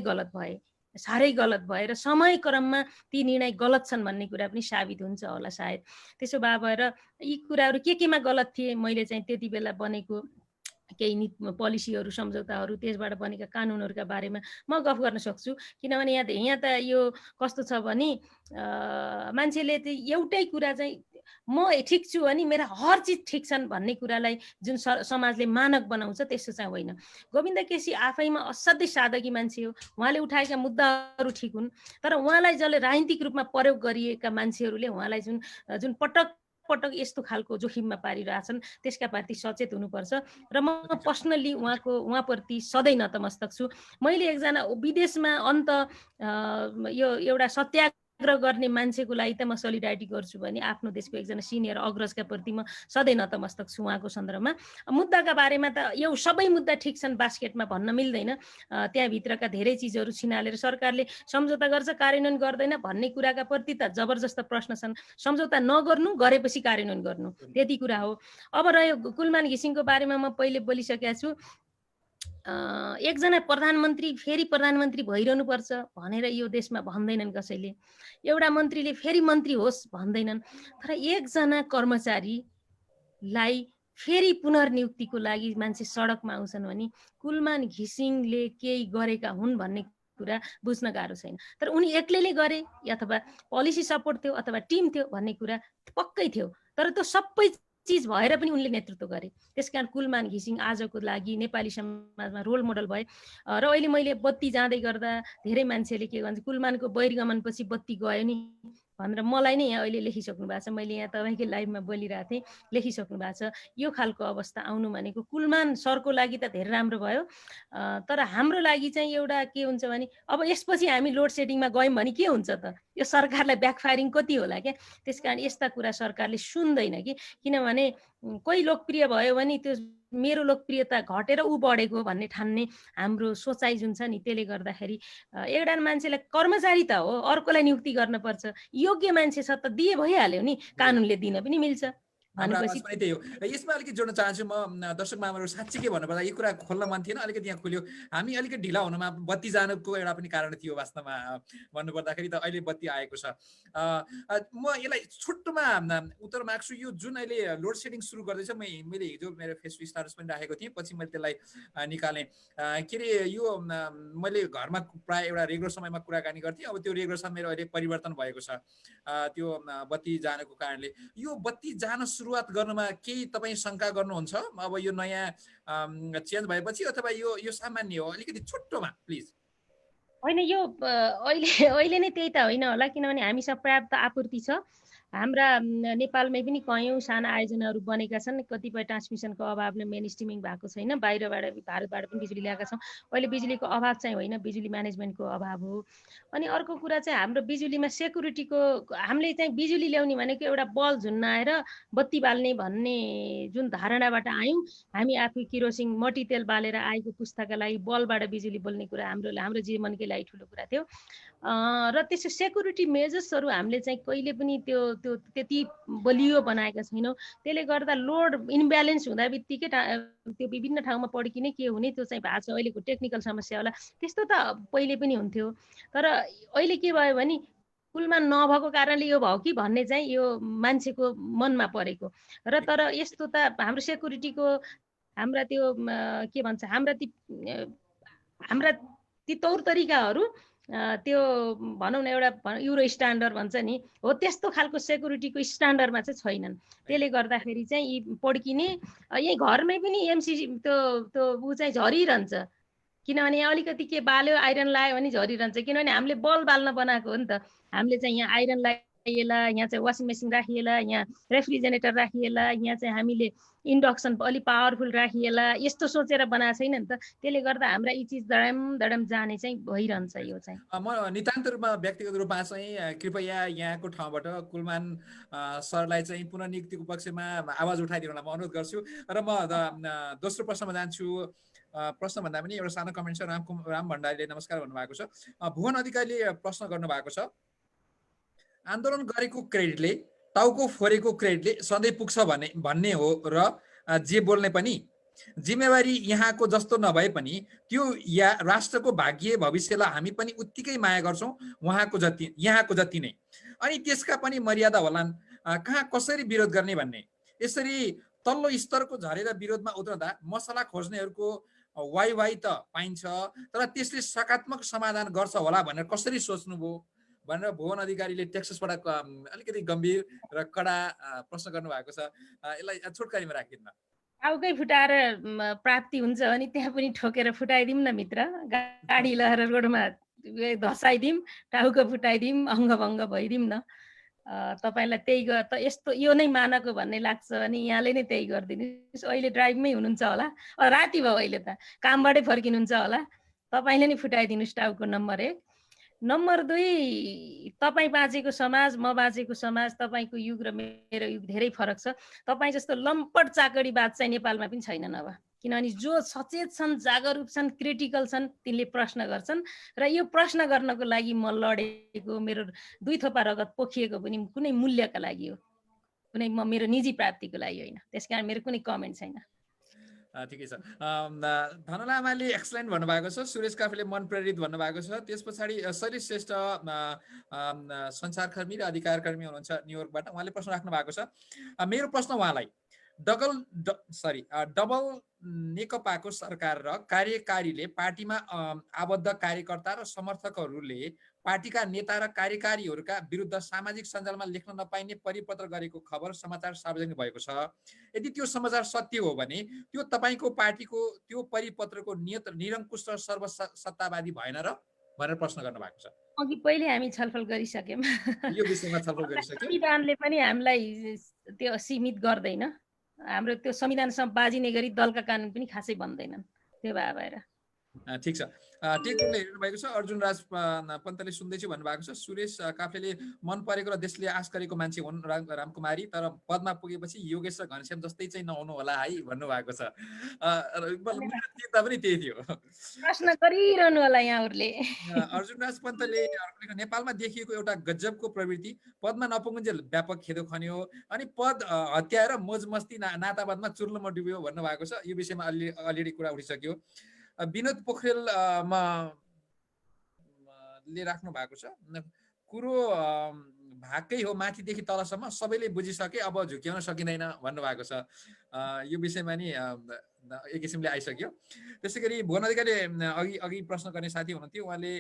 गलत भए र समयक्रममा ती निर्णय गलत छन् भन्ने कुरा पनि साबित हुन्छ होला सायद। त्यसो भएर यी कुराहरू केमा गलत थिए, मैले चाहिँ त्यति बेला बनेको केही पोलिसीहरू सम्झौताहरू त्यसबाट बनेका कानुनहरूका बारेमा म गफ गर्न सक्छु। किनभने यहाँ त यो कस्तो छ भने मान्छेले एउटै कुरा चाहिँ म ठिक छु अनि मेरा हर चिज ठिक छन् भन्ने कुरालाई जुन समाजले मानक बनाउँछ त्यस्तो चाहिँ होइन। गोविन्द केसी आफैमा असाध्यै साधकी मान्छे हो। उहाँले उठाएका मुद्दाहरू ठिक हुन्, तर उहाँलाई जसले राजनीतिक रूपमा प्रयोग गरिएका मान्छेहरूले उहाँलाई जुन पटक यस्तो खालको जोखिममा पारिरहेछन् त्यसका प्रति सचेत हुनुपर्छ। र म पर्सनल्ली उहाँप्रति सधैँ नतमस्तक छु। मैले एकजना विदेशमा यो एउटा सत्याग्रह गर्ने मान्छेको लागि त म सोलिडारिटी गर्छु भने आफ्नो देशको एकजना सिनियर अग्रजका प्रति म सधैँ नतमस्तक छु उहाँको सन्दर्भमा। मुद्दाका बारेमा त सबै मुद्दा ठिक छन् बास्केटमा भन्न मिल्दैन। त्यहाँभित्रका धेरै चिजहरू छिनालेर सरकारले सम्झौता गर्छ कार्यान्वयन गर्दैन भन्ने कुराका प्रति त जबरजस्त प्रश्न छन्। सम्झौता नगर्नु, गरेपछि कार्यान्वयन गर्नु, त्यति कुरा हो। अब रह्यो कुलमान घिसिङको बारेमा म पहिले बोलिसकेको छु। एकजना प्रधानमन्त्री फेरि प्रधानमन्त्री भइरहनुपर्छ भनेर यो देशमा भन्दैनन् कसैले। एउटा मन्त्रीले फेरि मन्त्री होस् भन्दैनन्। तर एकजना कर्मचारीलाई फेरि पुनर्नियुक्तिको लागि मान्छे सडकमा आउँछन् भने कुलमान घिसिङले केही गरेका हुन् भन्ने कुरा बुझ्न गाह्रो छैन। तर उनी एक्लैले गरे अथवा पोलिसी सपोर्ट थियो अथवा टिम थियो भन्ने कुरा पक्कै थियो। तर त्यो सबै चिज भएर पनि उनले नेतृत्व गरे। त्यसकारण कुलमान घिसिङ आजको लागि नेपाली समाजमा रोल मोडल भए। र अहिले मैले बत्ती जाँदै गर्दा धेरै मान्छेले के भन्छ, कुलमानको बहिर्गमनपछि बत्ती गयो नि भनेर मलाई नै यहाँ अहिले लेखिसक्नु भएको छ। मैले यहाँ तपाईँकै लाइभमा बोलिरहेको थिएँ, लेखिसक्नु भएको छ। यो खालको अवस्था आउनु भनेको कुलमान सरको लागि त धेरै राम्रो भयो, तर हाम्रो लागि चाहिँ एउटा के हुन्छ भने अब यसपछि हामी लोड सेडिङमा गयौँ भने के हुन्छ त? यो सरकारलाई ब्याकफायरिङ कति होला क्या। त्यसकारण यस्ता कुरा सरकारले सुन्दैन कि, किनभने कोही लोकप्रिय भयो भने त्यो मेरो लोकप्रियता घटेर ऊ बढेको भन्ने ठान्ने हाम्रो सोचाइ जुन छ नि, त्यसले गर्दाखेरि एउटा मान्छेलाई कर्मचारी त हो, अर्कोलाई नियुक्ति गर्नुपर्छ। योग्य मान्छे छ त दिए भइहाल्यो नि, कानुनले दिन पनि मिल्छ भनेपछि त्यही हो। यसमा अलिकति जोड्न चाहन्छु म। दर्शक महानुभावहरू साँच्चै के भन्नुपर्दा यो कुरा खोल्न मन थिएन, अलिकति यहाँ खुल्यो। हामी अलिकति ढिला हुनुमा बत्ती जानुको एउटा पनि कारण थियो वास्तवमा भन्नुपर्दाखेरि त अहिले बत्ती आएको छ। म यसलाई छोटोमा उत्तर माग्छु। यो जुन अहिले लोड सेडिङ सुरु गर्दैछ, मैले हिजो मेरो फेसबुक स्टाटस पनि राखेको थिएँ, पछि मैले त्यसलाई निकालेँ। के अरे यो मैले घरमा प्राय एउटा रेगुलर समयमा कुराकानी गर्थेँ। अब त्यो रेगुलर समय मेरो अहिले परिवर्तन भएको छ त्यो बत्ती जानको कारणले। यो बत्ती जान सुरुवात गर्नुमा केही तपाईँ शङ्का गर्नुहुन्छ अब यो नयाँ चेन्ज भएपछि, अथवा यो सामान्य हो? अलिकति छोटोमा प्लिज। होइन, यो अहिले नै त्यही त होइन होला, किनभने हामीसँग पर्याप्त आपूर्ति छ। हाम्रा नेपालमै पनि कयौँ साना आयोजनाहरू बनेका छन्। कतिपय ट्रान्समिसनको अभावले मेन स्ट्रिमिङ भएको छैन। बाहिरबाट भारतबाट पनि बिजुली ल्याएका छौँ। अहिले बिजुलीको अभाव चाहिँ होइन, बिजुली म्यानेजमेन्टको अभाव हो। अनि अर्को कुरा चाहिँ हाम्रो बिजुलीमा सेक्युरिटीको, हामीले चाहिँ बिजुली ल्याउने भनेको एउटा बल झुन्नाएर बत्ती बाल्ने भन्ने जुन धारणाबाट आयौँ हामी। आफै किरोसिन मट्टीतेल बालेर आएको पुस्ताका लागि बलबाट बिजुली बोल्ने कुरा हाम्रो जीवनकै लागि ठुलो कुरा थियो। र त्यसो सेक्युरिटी मेजर्सहरू हामीले चाहिँ कहिले पनि त्यो त्यति बलियो बनाएका छैनौँ। त्यसले गर्दा लोड इन्ब्यालेन्स हुँदा बित्तिकै त्यो विभिन्न ठाउँमा पड्किने के हुने त्यो चाहिँ भएको छ। अहिलेको टेक्निकल समस्या होला, त्यस्तो त पहिले पनि हुन्थ्यो। तर अहिले के भयो भने कुलमान नभएको कारणले यो भयो कि भन्ने चाहिँ यो मान्छेको मनमा परेको। र तर यस्तो त हाम्रो सेक्युरिटीको हाम्रा त्यो के भन्छ, हाम्रा ती तौर तरिकाहरू त्यो भनौँ न एउटा युरो स्ट्यान्डर्ड भन्छ नि हो, त्यस्तो खालको सेक्युरिटीको स्ट्यान्डर्डमा चाहिँ छैनन्। त्यसले गर्दाखेरि चाहिँ यी पड्किने यही घरमै पनि एमसिसी त्यो ऊ चाहिँ झरिरहन्छ। किनभने यहाँ अलिकति के बाल्यो आइरन लगायो भने झरिरहन्छ, किनभने हामीले बल बाल्न बनाएको हो नि त। हामीले चाहिँ यहाँ आइरन राखिएला, यहाँ चाहिँ वासिङ मेसिन राखिएला, यहाँ रेफ्रिजरेटर राखिएला, यहाँ चाहिँ हामीले इन्डक्सन अलिक पावरफुल राखिएला, यस्तो सोचेर बनाएको छैन नि त। त्यसले गर्दा हाम्रा यी चिज धडम धडम जाने चाहिँ भइरहन्छ यो चाहिँ। म नितान्त रूपमा व्यक्तिगत रूपमा चाहिँ कृपया यहाँको ठाउँबाट कुलमान सरलाई चाहिँ पुनर्नियुक्तिको पक्षमा आवाज उठाइदिनुलाई म अनुरोध गर्छु। र म दोस्रो प्रश्नमा जान्छु। प्रश्न भन्दा पनि एउटा सानो कमेन्ट छ। राम भण्डारीले नमस्कार भन्नुभएको छ। भुवन अधिकारीले प्रश्न गर्नुभएको छ, आन्दोलन गरेको क्रेडिटले, टाउको फोरेको क्रेडिटले सधैँ पुग्छ भन्ने हो र जे बोल्ने पनि जिम्मेवारी यहाँको जस्तो नभए पनि त्यो या राष्ट्रको भाग्य भविष्यलाई हामी पनि उत्तिकै माया गर्छौँ यहाँको जति नै। अनि त्यसका पनि मर्यादा होलान्, कहाँ कसरी विरोध गर्ने भन्ने। यसरी तल्लो स्तरको झरेर विरोधमा उत्रँदा मसला खोज्नेहरूको वाइ त पाइन्छ, तर त्यसले सकारात्मक समाधान गर्छ होला भनेर कसरी सोच्नुभयो भनेर भुवन अधिकारीले टेक्ससबाट अलिकति गम्भीर र कडा प्रश्न गर्नुभएको छ। यसलाई छोटकरीमा राखिदिनु। टाउकै फुटाएर प्राप्ति हुन्छ अनि त्यहाँ पनि ठोकेर फुटाइदिउँ न मित्र, गाडी लगाएर रोडमा धसाइदिउँ, टाउको फुटाइदिउँ, अङ्गभङ्ग भइदिउँ न। तपाईँलाई त्यही त यस्तो यो नै मानको भन्ने लाग्छ अनि यहाँले नै त्यही गरिदिनुहोस्। अहिले ड्राइभमै हुनुहुन्छ होला, राति भयो अहिले त, कामबाटै फर्किनुहुन्छ होला, तपाईँले नै फुटाइदिनुहोस् टाउको। नम्बर 1। नम्बर 2, तपाईँ बाँचेको समाज, म बाँचेको समाज, तपाईँको युग र मेरो युग धेरै फरक छ। तपाईँ जस्तो लम्पट चाकडीबाज चाहिँ नेपालमा पनि छैनन् अब। किनभने जो सचेत छन्, जागरुक छन्, क्रिटिकल छन्, तिनले प्रश्न गर्छन्। र यो प्रश्न गर्नको लागि म लडेको, मेरो 2 थोपा रगत पोखिएको पनि कुनै मूल्यका लागि हो, कुनै मेरो निजी प्राप्तिको लागि होइन। त्यसकारण मेरो कुनै कमेन्ट छैन। ठिकै छ। धनलामाले एक्सलेन्ट भन्नुभएको छ। सुरेश काफेले मन प्रेरित भन्नुभएको छ। त्यस पछाडि शैलेश श्रेष्ठ संसारकर्मी र अधिकारकर्मी हुनुहुन्छ न्युयोर्कबाट, उहाँले प्रश्न राख्नु भएको छ। मेरो प्रश्न उहाँलाई, डबल नेकपाको सरकार र कार्यकारीले पार्टीमा आबद्ध कार्यकर्ता र समर्थकहरूले पार्टीका नेता र कार्यकारीहरूका विरुद्ध सामाजिक सञ्जालमा लेख्न नपाइने परिपत्र गरेको खबर समाचार सार्वजनिक भएको छ। यदि त्यो समाचार सत्य हो भने त्यो तपाईँको पार्टीको त्यो परिपत्रको नियत निरङ्कुश र सर्वसत्तावादी भएन र भनेर प्रश्न गर्नुभएको छ। अघि पहिले हामी छलफल गरिसक्यौँ। यो विषयमा छलफल गरिसक्यौँ। संविधानले पनि हामीलाई त्यो सीमित गर्दैन। हाम्रो त्यो संविधानसँग बाजिने गरी दलका कानुन पनि खासै बन्दैनन्। त्यो भएर ठिक छ। टेकले हेर्नु भएको छ। अर्जुन राज पन्तले सुन्दैछु भन्नुभएको छ। सुरेश काफेले मन परेको र देशले आश गरेको मान्छे हुन् रामकुमारी, तर पदमा पुगेपछि योगेश र घनश्याम जस्तै चाहिँ नहुनु होला है भन्नुभएको छ। मेरो चिन्ता पनि त्यही थियो। प्रश्न गरिरहनु होला यहाँहरूले। अर्जुन राज पन्तले नेपालमा देखिएको एउटा गजबको प्रवृत्ति, पदमा नपुगुन्जेल व्यापक खेदो खन्यो अनि पद हत्या र मोज मस्ती नातावादमा चुर्लुमा डुब्यो भन्नुभएको छ। यो विषयमा अलरेडी कुरा उठिसक्यो। विनोद पोखरेल ले राख्नु भएको छ, कुरो भागकै हो, माथिदेखि तलसम्म सबैले बुझिसके, अब झुक्याउन सकिँदैन भन्नुभएको छ। यो विषयमा नि एक किसिमले आइसक्यो। त्यसै गरी भुवन अधिकारीले अघि प्रश्न गर्ने साथी हुनुहुन्थ्यो, उहाँले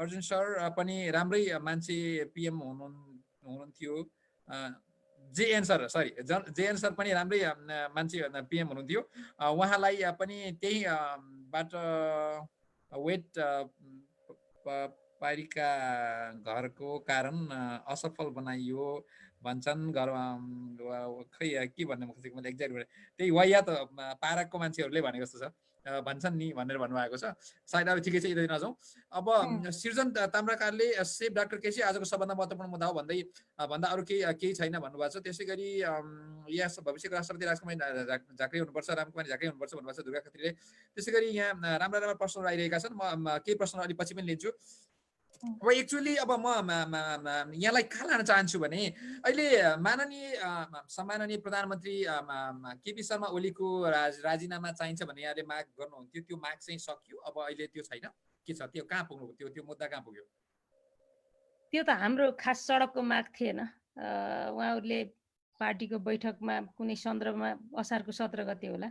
अर्जुन सर पनि राम्रै मान्छे पिएम हुनुहुन्थ्यो, जेएन सर पनि राम्रै मान्छे पिएम हुनुहुन्थ्यो। उहाँलाई पनि त्यही बाट वेट पारिका घरको कारण असफल बनाइयो भन्छन्। खै के भन्ने मैले एक्ज्याक्ट त्यही वायात पाराको मान्छेहरूले भनेको जस्तो छ, भन्छन् नि भनेर भन्नुभएको छ। सायद अब ठिकै छ, यतै नजाउँ। अब सृजन ताम्राकारले सेफ डाक्टर केसी आजको सबभन्दा महत्त्वपूर्ण मुद्दा हो भन्दा अरू केही छैन भन्नुभएको छ। त्यसै गरी यहाँ भविष्यको राष्ट्रपति राजकुमारी झाँक्री हुनुपर्छ, रामकुमारी झाँक्री हुनुपर्छ भन्नुभएको छ दुर्गा खत्रीले। त्यसै गरी यहाँ राम्रा प्रश्नहरू आइरहेका छन्। म केही प्रश्न अलि पछि पनि लिन्छु। अब एक्चुअली अब म यहाँलाई कहाँ लान चाहन्छु भने, अहिले सम्माननीय प्रधानमन्त्री केपी शर्मा ओलीको राजीनामा चाहिन्छ भने यहाँले माग गर्नुहुन्थ्यो, त्यो माग चाहिँ सकियो, अब अहिले त्यो छैन, के छ त्यो, कहाँ पुग्नु, त्यो मुद्दा कहाँ पुग्यो? त्यो त हाम्रो खास सडकको माग थिएन। उहाँहरूले पार्टीको बैठकमा कुनै सन्दर्भमा असारको 17 गते होला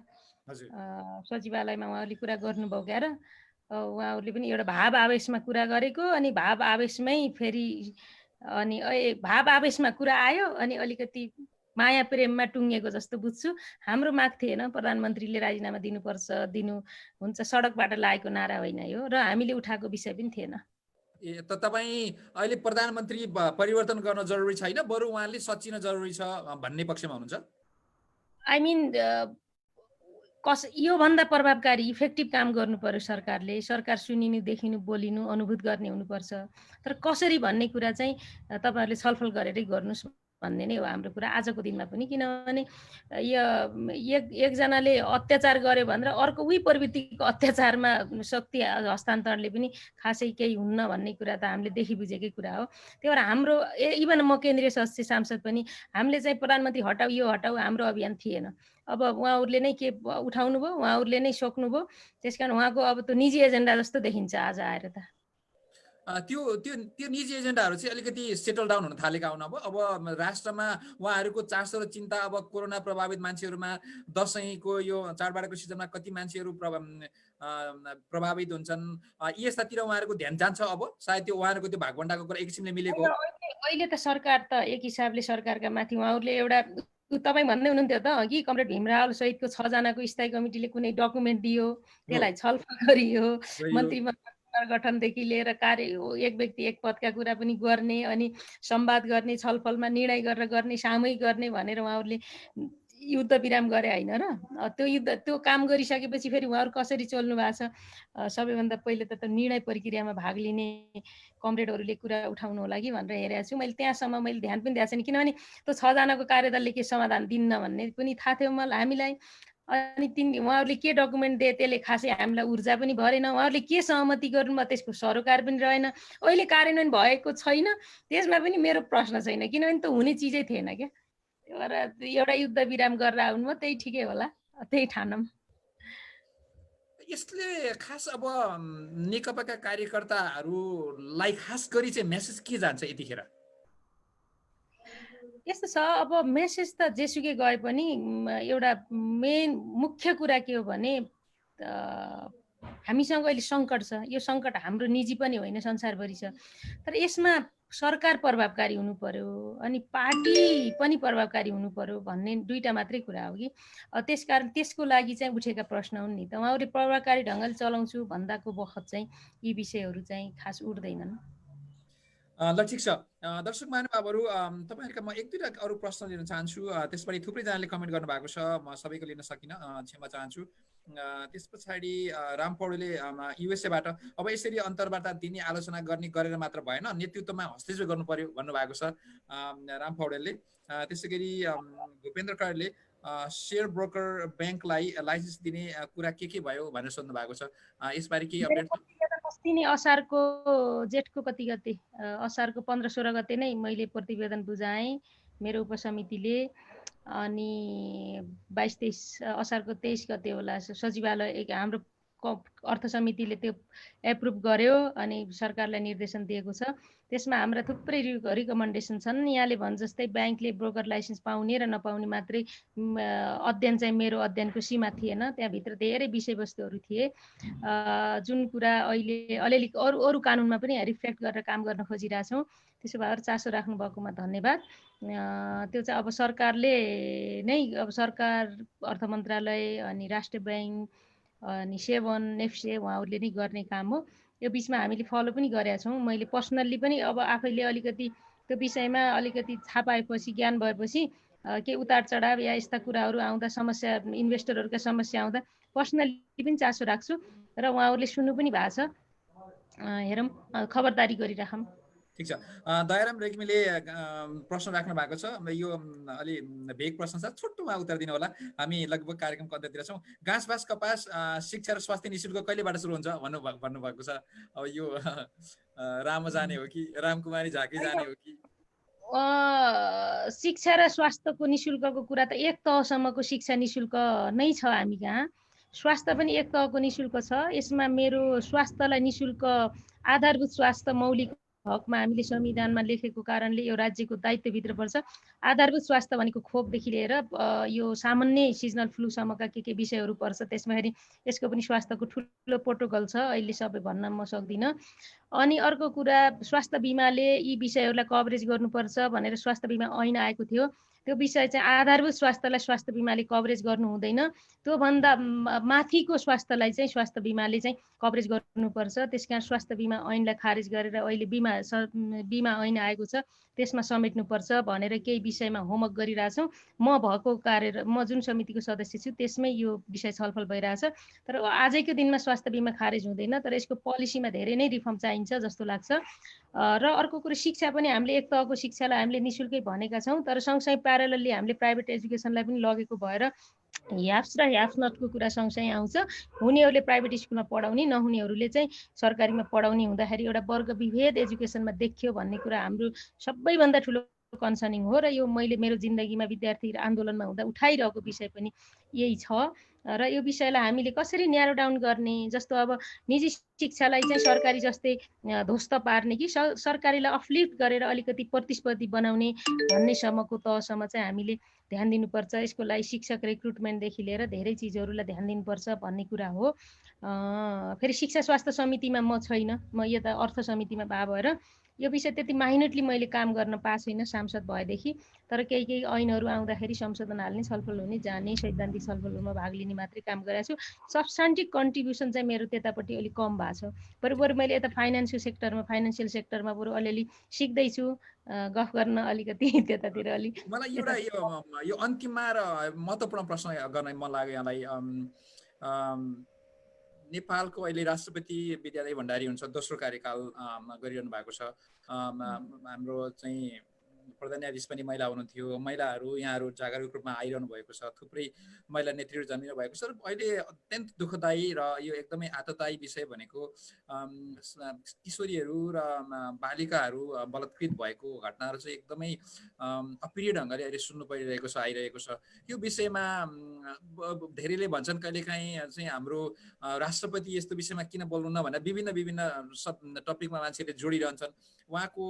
सचिवालयमा उहाँहरूले कुरा गर्नुभयो क्या, र उहाँहरूले पनि एउटा भाव आवेशमा कुरा गरेको, अनि भाव आवेशमै फेरि अनि भाव आवेशमा कुरा आयो अनि अलिकति माया प्रेममा टुङ्गेको जस्तो बुझ्छु। हाम्रो माग थिएन प्रधानमन्त्रीले राजीनामा दिनुपर्छ, दिनुहुन्छ, सडकबाट लागेको नारा होइन यो, र हामीले उठाएको विषय पनि थिएन। त तपाईँ अहिले प्रधानमन्त्री परिवर्तन गर्न जरुरी छैन, बरु उहाँले सचिन जरुरी छ भन्ने पक्षमा हुनुहुन्छ? आई मिन योभन्दा प्रभावकारी इफेक्टिभ काम गर्नु पर्यो सरकारले। सरकार सुनिनु, देखिनु, बोलिनु, अनुभूत गर्ने हुनुपर्छ। तर कसरी भन्ने कुरा चाहिँ तपाईँहरूले छलफल गरेरै गर्नुहोस् भन्ने नै हो हाम्रो कुरा आजको दिनमा पनि। किनभने यो एकजनाले अत्याचार गर्यो भनेर अर्को उही प्रवृत्तिको अत्याचारमा शक्ति हस्तान्तरणले पनि खासै केही हुन्न भन्ने कुरा त हामीले देखि बुझेकै कुरा हो। त्यही भएर हाम्रो इभन म केन्द्रीय सदस्य सांसद पनि हामीले चाहिँ प्रधानमन्त्री हटाऊ यो हटाऊ हाम्रो अभियान थिएन। अब उहाँहरूले नै के उठाउनु भयो, उहाँहरूले नै सोच्नुभयो। त्यसकारण उहाँको अब त्यो निजी एजेन्डा जस्तो देखिन्छ आज आएर त। त्यो त्यो त्यो निजी एजेन्डाहरू चाहिँ अलिकति सेटल डाउन हुन थालेका हुन्। अब राष्ट्रमा उहाँहरूको चासो र चिन्ता अब कोरोना प्रभावित मान्छेहरूमा, दसैँको यो चाडबाडको सिजनमा कति मान्छेहरू प्रभावित हुन्छन्, यस्तातिर उहाँहरूको ध्यान जान्छ। अब सायद त्यो उहाँहरूको त्यो भागभण्डाको कुरा एक किसिमले मिलेको हो। अहिले त सरकार त एक हिसाबले सरकारका माथि उहाँहरूले एउटा तपाईँ भन्दै हुनुहुन्थ्यो त कि कमरेड भीमराव सहितको 6 जनाको स्थायी कमिटीले कुनै डकुमेन्ट दियो, त्यसलाई छलफल गरियो, मन्त्रीमण्डल गठनदेखि लिएर कार्य एक व्यक्ति एक पदका कुरा पनि गर्ने, अनि संवाद गर्ने, छलफलमा निर्णय गरेर गर्ने, सामूहिक गर्ने भनेर उहाँहरूले युद्ध विराम गरे होइन र? त्यो काम गरिसकेपछि फेरि उहाँहरू कसरी चल्नु भएको छ? सबैभन्दा पहिले त निर्णय प्रक्रियामा भाग लिने कमरेडहरूले कुरा उठाउनु होला कि भनेर हेरेको छु मैले। त्यहाँसम्म मैले ध्यान पनि दिएको छैन, किनभने त्यो 6 जनाको कार्यदलले के समाधान दिन्न भन्ने पनि थाहा थियो हामीलाई। अनि उहाँहरूले के डकुमेन्ट दिए त्यसले खासै हामीलाई ऊर्जा पनि भरेन। उहाँहरूले के सहमति गर्नुभयो त्यसको सरोकार पनि रहेन। अहिले कार्यान्वयन भएको छैन, त्यसमा पनि मेरो प्रश्न छैन, किनभने त हुने चिजै थिएन क्या। त्यही भएर एउटा युद्ध विराम गरेर आउनुभयो, त्यही ठिकै होला, त्यही ठानौँ। यसले खास अब नेकपाका कार्यकर्ताहरूलाई खास गरी चाहिँ मेसेज के जान्छ यतिखेर? यस्तो छ, अब मेसेज त जेसुकै गए पनि एउटा मुख्य कुरा के हो भने हामीसँग अहिले सङ्कट छ। यो सङ्कट हाम्रो निजी पनि होइन, संसारभरि छ। तर यसमा सरकार प्रभावकारी हुनु पर्यो अनि पार्टी पनि प्रभावकारी हुनु पर्यो भन्ने दुईटा मात्रै कुरा हो कि। त्यसकारण त्यसको लागि चाहिँ उठेका प्रश्न हुन् नि त। उहाँहरूले प्रभावकारी ढङ्गले चलाउँछु भन्दाको बखत चाहिँ यी विषयहरू चाहिँ खास उठ्दैनन्। ल ठिक छ दर्शक महानुभावहरू, तपाईँहरूका म एक दुईवटा अरू प्रश्न लिन चाहन्छु। त्यसपछि थुप्रैजनाले कमेन्ट गर्नुभएको छ, म सबैको लिन सकिनँ, क्षमा चाहन्छु। त्यस पछाडि राम पौडेलले युएसएबाट अब यसरी अन्तर्वार्ता दिने आलोचना गरेर मात्र भएन, नेतृत्वमा हस्तक्षेप गर्नु पर्यो भन्नुभएको छ राम पौडेलले। त्यसै गरी भूपेन्द्र खरेलले शेयर ब्रोकर ब्याङ्कलाई लाइसेन्स दिने कुरा के भयो भनेर सोध्नु भएको छ। यसबारे केही अपडेट? अस्ति नै असारको जेठको कति गते, असारको 15-16 गते नै मैले प्रतिवेदन बुझाएँ मेरो उपसमितिले। अनि 22-23 असारको 23 गते होला सचिवालय हाम्रो अर्थ समितिले त्यो एप्रुभ गर्यो अनि सरकारलाई निर्देशन दिएको छ। त्यसमा हाम्रा थुप्रै रिकमेन्डेसन छन्। यहाँले भन् जस्तै ब्याङ्कले ब्रोकर लाइसेन्स पाउने र नपाउने मात्रै अध्ययन चाहिँ मेरो अध्ययनको सीमा थिएन, त्यहाँभित्र धेरै विषयवस्तुहरू थिए जुन कुरा अहिले अलिअलि अरू कानुनमा पनि रिफ्लेक्ट गरेर काम गर्न खोजिरहेछौँ। त्यसो भएर चासो राख्नु भएकोमा धन्यवाद। त्यो चाहिँ अब सरकारले नै, अब सरकार, अर्थ मन्त्रालय अनि राष्ट्र ब्याङ्क अनि सेवन नेफ्से उहाँहरूले नै गर्ने काम हो। यो बिचमा हामीले फलो पनि गरेका छौँ। मैले पर्सनल्ली पनि अब आफैले अलिकति त्यो विषयमा अलिकति थाहा पाएपछि, ज्ञान भएपछि के उतार चढाव या यस्ता कुराहरू आउँदा, समस्या इन्भेस्टरहरूका समस्या आउँदा पर्सनल्ली पनि चासो राख्छु र उहाँहरूले सुन्नु पनि भएको छ। हेरौँ, खबरदारी गरिराखौँ। ठिक छ। दयाराम रेग्मीले प्रश्न राख्नु भएको छ, यो अलि भेग प्रश्न छ, छोटोमा उत्तर दिनु होला। हामी लगभग कार्यक्रमको अन्त्यतिर छौँ। घाँसबास कपास शिक्षा र स्वास्थ्य निःशुल्क कहिलेबाट सुरु हुन्छ भन्नुभएको छ। अब यो राम जाने हो कि रामकुमारी झाँकी जाने हो कि? शिक्षा र स्वास्थ्यको निःशुल्कको कुरा त एक तहसम्मको शिक्षा निःशुल्क नै छ हामी कहाँ। स्वास्थ्य पनि एक तहको निःशुल्क छ। यसमा मेरो स्वास्थ्यलाई निःशुल्क आधारभूत स्वास्थ्य मौलिक हकमा हामीले संविधानमा लेखेको कारणले यो राज्यको दायित्वभित्र पर्छ। आधारभूत स्वास्थ्य भनेको खोपदेखि लिएर यो सामान्य सिजनल फ्लूसम्मका के विषयहरू पर्छ। त्यसमा फेरि यसको पनि स्वास्थ्यको ठुलो प्रोटोकल छ, अहिले सबै भन्न म सक्दिनँ। अनि अर्को कुरा, स्वास्थ्य बिमाले यी विषयहरूलाई कभरेज गर्नुपर्छ भनेर स्वास्थ्य बिमा ऐन आएको थियो। त्यो विषय चाहिँ आधारभूत स्वास्थ्यलाई स्वास्थ्य बिमाले कभरेज गर्नु हुँदैन, त्योभन्दा माथिको स्वास्थ्यलाई चाहिँ स्वास्थ्य बिमाले चाहिँ कभरेज गर्नुपर्छ। त्यसकारण स्वास्थ्य बिमा ऐनलाई खारेज गरेर अहिले बिमा ऐन आएको छ त्यसमा समेट्नुपर्छ भनेर केही विषयमा होमवर्क गरिरहेछौँ। म भएको म जुन समितिको सदस्य छु त्यसमै यो विषय छलफल भइरहेछ। तर आजैको दिनमा स्वास्थ्य बिमा खारेज हुँदैन, तर यसको पोलिसीमा धेरै नै रिफर्म चाहिन्छ जस्तो लाग्छ। र अर्को कुरो शिक्षा पनि हामीले एक तहको शिक्षालाई हामीले निशुल्कै भनेका छौँ, तर सँगसँगै प्यारलली हामीले प्राइभेट एजुकेसनलाई पनि लगेको भएर ह्याप्स र ह्याप्स नटको कुरा सँगसँगै आउँछ। हुनेहरूले प्राइभेट स्कुलमा पढाउने, नहुनेहरूले चाहिँ सरकारीमा पढाउने हुँदाखेरि एउटा वर्ग विभेद एजुकेसनमा देखियो भन्ने कुरा हाम्रो सबैभन्दा ठुलो कन्सर्निङ हो। र यो मैले मेरो जिन्दगीमा विद्यार्थी आन्दोलनमा हुँदा उठाइरहेको विषय पनि यही छ। र यो विषयलाई हामीले कसरी न्यारो डाउन गर्ने, जस्तो अब निजी शिक्षालाई चाहिँ सरकारी जस्तै ध्वस्त पार्ने कि सरकारीलाई अपलिफ्ट गरेर अलिकति प्रतिस्पर्धी बनाउने भन्नेसम्मको तहसम्म चाहिँ हामीले ध्यान दिनुपर्छ। यसको लागि शिक्षक रिक्रुटमेन्टदेखि लिएर धेरै चिजहरूलाई ध्यान दिनुपर्छ भन्ने कुरा हो। फेरि शिक्षा स्वास्थ्य समितिमा म छैन, म यता अर्थ समितिमा भएर यो विषय त्यति माइनटली मैले काम गर्न पाएको छैन सांसद भएदेखि। तर केही ऐनहरू आउँदाखेरि संशोधन हाल्ने, छलफल हुने, जाने, सैद्धान्तिक छलफलमा भाग लिने मात्रै काम गरेको छु। सब्स्टान्टिभ कन्ट्रिब्युसन चाहिँ मेरो त्यतापट्टि अलिक कम भएको छ। बरु मैले यता फाइनेन्सियल सेक्टरमा बरु अलिअलि सिक्दैछु, गफ गर्न अलिकति त्यतातिर अलिक। मलाई एउटा यो अन्तिममा र महत्त्वपूर्ण प्रश्न गर्न मन लाग्यो यहाँलाई। नेपालको अहिले राष्ट्रपति विद्यादेवी भण्डारी हुन्छ, दोस्रो कार्यकाल गरिरहनु भएको छ। हाम्रो चाहिँ प्रधान न्यायाधीश पनि महिला हुनुहुन्थ्यो। महिलाहरू यहाँहरू जागरुक रूपमा आइरहनु भएको छ, थुप्रै महिला नेतृत्व जन्मिनु भएको छ। अहिले अत्यन्त दुःखदायी र यो एकदमै आततायी विषय भनेको किशोरीहरू र बालिकाहरू बलात्कृत भएको घटनाहरू चाहिँ एकदमै अप्रिय ढङ्गले अहिले सुन्नु परिरहेको छ, आइरहेको छ। यो विषयमा धेरैले भन्छन् कहिलेकाहीँ चाहिँ हाम्रो राष्ट्रपति यस्तो विषयमा किन बोल्नुहुन्न भनेर विभिन्न टपिकमा मान्छेले जोडिरहन्छन्। उहाँको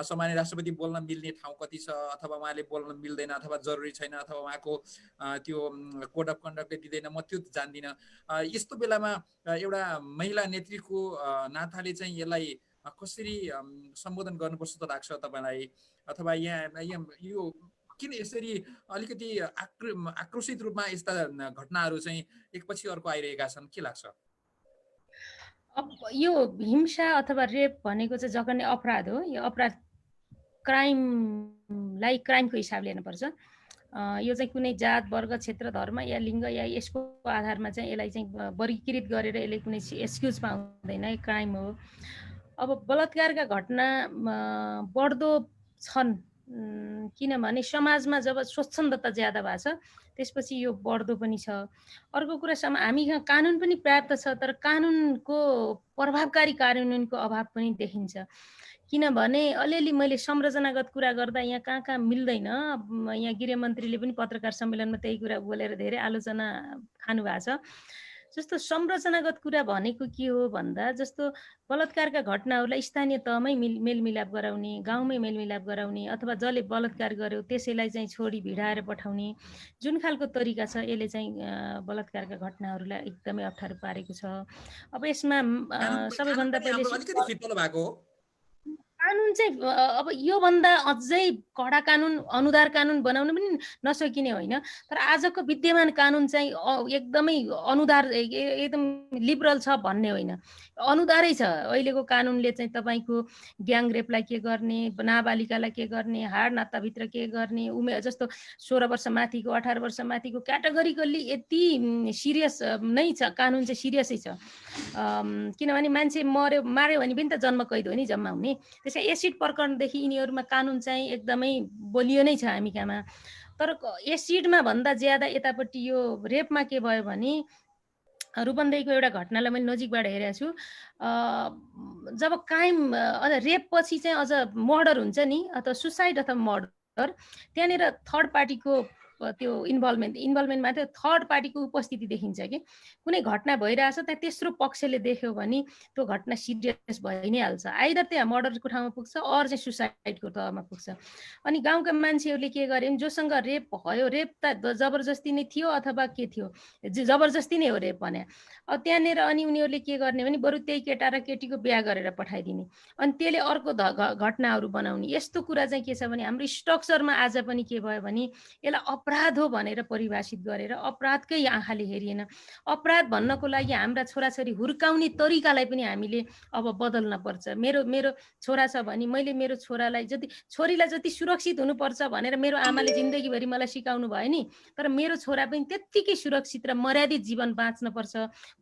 सामान्य राष्ट्रपति बोल्न मिल्ने ठाउँ कति छ, अथवा उहाँले बोल्न मिल्दैन, अथवा जरुरी छैन, अथवा उहाँको त्यो कोड अफ कन्डक्टले दिँदैन, म त्यो जान्दिनँ। यस्तो बेलामा एउटा महिला नेत्रीको नाताले चाहिँ यसलाई कसरी सम्बोधन गर्नुपर्छ त लाग्छ तपाईँलाई? अथवा यहाँ यो किन यसरी अलिकति आक्रोशित रूपमा यस्ता घटनाहरू चाहिँ एकपछि अर्को आइरहेका छन्, के लाग्छ? अब यो हिंसा अथवा रेप भनेको चाहिँ जघन्य अपराध हो। यो अपराध क्राइमलाई क्राइमको हिसाबले हेर्नुपर्छ। यो चाहिँ कुनै जात, वर्ग, क्षेत्र, धर्म या लिङ्ग या यसको आधारमा चाहिँ यसलाई चाहिँ वर्गीकृत गरेर यसले कुनै एक्सक्युज पाउँदैन, क्राइम हो। अब बलात्कारका घटना बढ्दो छन् किनभने समाजमा जब स्वच्छन्दता ज्यादा भएको छ त्यसपछि यो बढ्दो पनि छ। अर्को कुरा हामी कानुन पनि पर्याप्त छ, तर कानुनको प्रभावकारी कार्यान्वयनको अभाव पनि देखिन्छ। किनभने अलिअलि मैले संरचनागत कुरा गर्दा यहाँ कहाँ मिल्दैन। यहाँ गृहमन्त्रीले पनि पत्रकार सम्मेलनमा त्यही कुरा बोलेर धेरै आलोचना खानु भएको छ। जस्तो संरचनागत कुरा भनेको के हो भन्दा, जस्तो बलात्कारका घटनाहरूलाई स्थानीय तहमै मेलमिलाप गराउने, गाउँमै मेलमिलाप गराउने, अथवा जसले बलात्कार गर्यो त्यसैलाई चाहिँ छोडी भिडाएर पठाउने जुन खालको तरिका छ यसले चाहिँ बलात्कारका घटनाहरूलाई एकदमै अप्ठ्यारो पारेको छ। अब यसमा सबैभन्दा पहिले कानुन चाहिँ अब योभन्दा अझै कडा कानुन, अनुदार कानुन बनाउनु पनि नसकिने होइन, तर आजको विद्यमान कानुन चाहिँ एकदमै अनुदार, एकदम लिबरल छ भन्ने होइन, अनुदारै छ। अहिलेको कानुनले चाहिँ तपाईँको ग्याङ रेपलाई के गर्ने, नाबालिकालाई के गर्ने, हाड नाताभित्र के गर्ने, उमेर जस्तो 16 वर्ष माथिको, 18 वर्ष माथिको क्याटेगोरिकल्ली यति सिरियस नै छ कानुन, चाहिँ सिरियसै छ। किनभने मान्छे मार्यो भने पनि त जन्म कैद हो नि जम्मा हुने। त्यसै एसिड प्रकरणदेखि यिनीहरूमा कानुन चाहिँ एकदमै बलियो नै छ हामी कहाँमा। तर एसिडमा भन्दा ज्यादा यतापट्टि यो रेपमा के भयो भने, रूपन्देहीको एउटा घटनालाई मैले नजिकबाट हेरेको छु। जब क्राइम अझ रेप पछि चाहिँ अझ मर्डर हुन्छ नि, अथवा सुसाइड अथवा मर्डर, त्यहाँनिर थर्ड पार्टीको त्यो इन्भल्भमेन्टमा त्यो थर्ड पार्टीको उपस्थिति देखिन्छ कि कुनै घटना भइरहेछ त्यहाँ तेस्रो पक्षले देख्यो भने त्यो घटना सिरियस भइ नै हाल्छ आइदर त्यहाँ मर्डरको ठाउँमा पुग्छ अर चाहिँ सुसाइडको तहमा पुग्छ अनि गाउँका मान्छेहरूले के गरे भने जोसँग रेप भयो रेप त जबरजस्ती नै थियो अथवा के थियो जबरजस्ती नै हो रेप भने त्यहाँनिर अनि उनीहरूले के गर्ने भने बरु त्यही केटा र केटीको बिहा गरेर पठाइदिने अनि त्यसले अर्को घटनाहरू बनाउने यस्तो कुरा चाहिँ के छ भने हाम्रो स्ट्रक्चरमा आज पनि के भयो भने यसलाई अपराध हो भनेर परिभाषित गरेर अपराधकै आँखाले हेरिएन अपराध भन्नको लागि हाम्रा छोराछोरी हुर्काउने तरिकालाई पनि हामीले अब बदल्न पर्छ मेरो छोरा छ भने मैले मेरो छोरालाई छोरीलाई जति सुरक्षित हुनुपर्छ भनेर मेरो आमाले जिन्दगीभरि मलाई सिकाउनु भयो नि तर मेरो छोरा पनि त्यत्तिकै सुरक्षित र मर्यादित जीवन बाँच्न पर्छ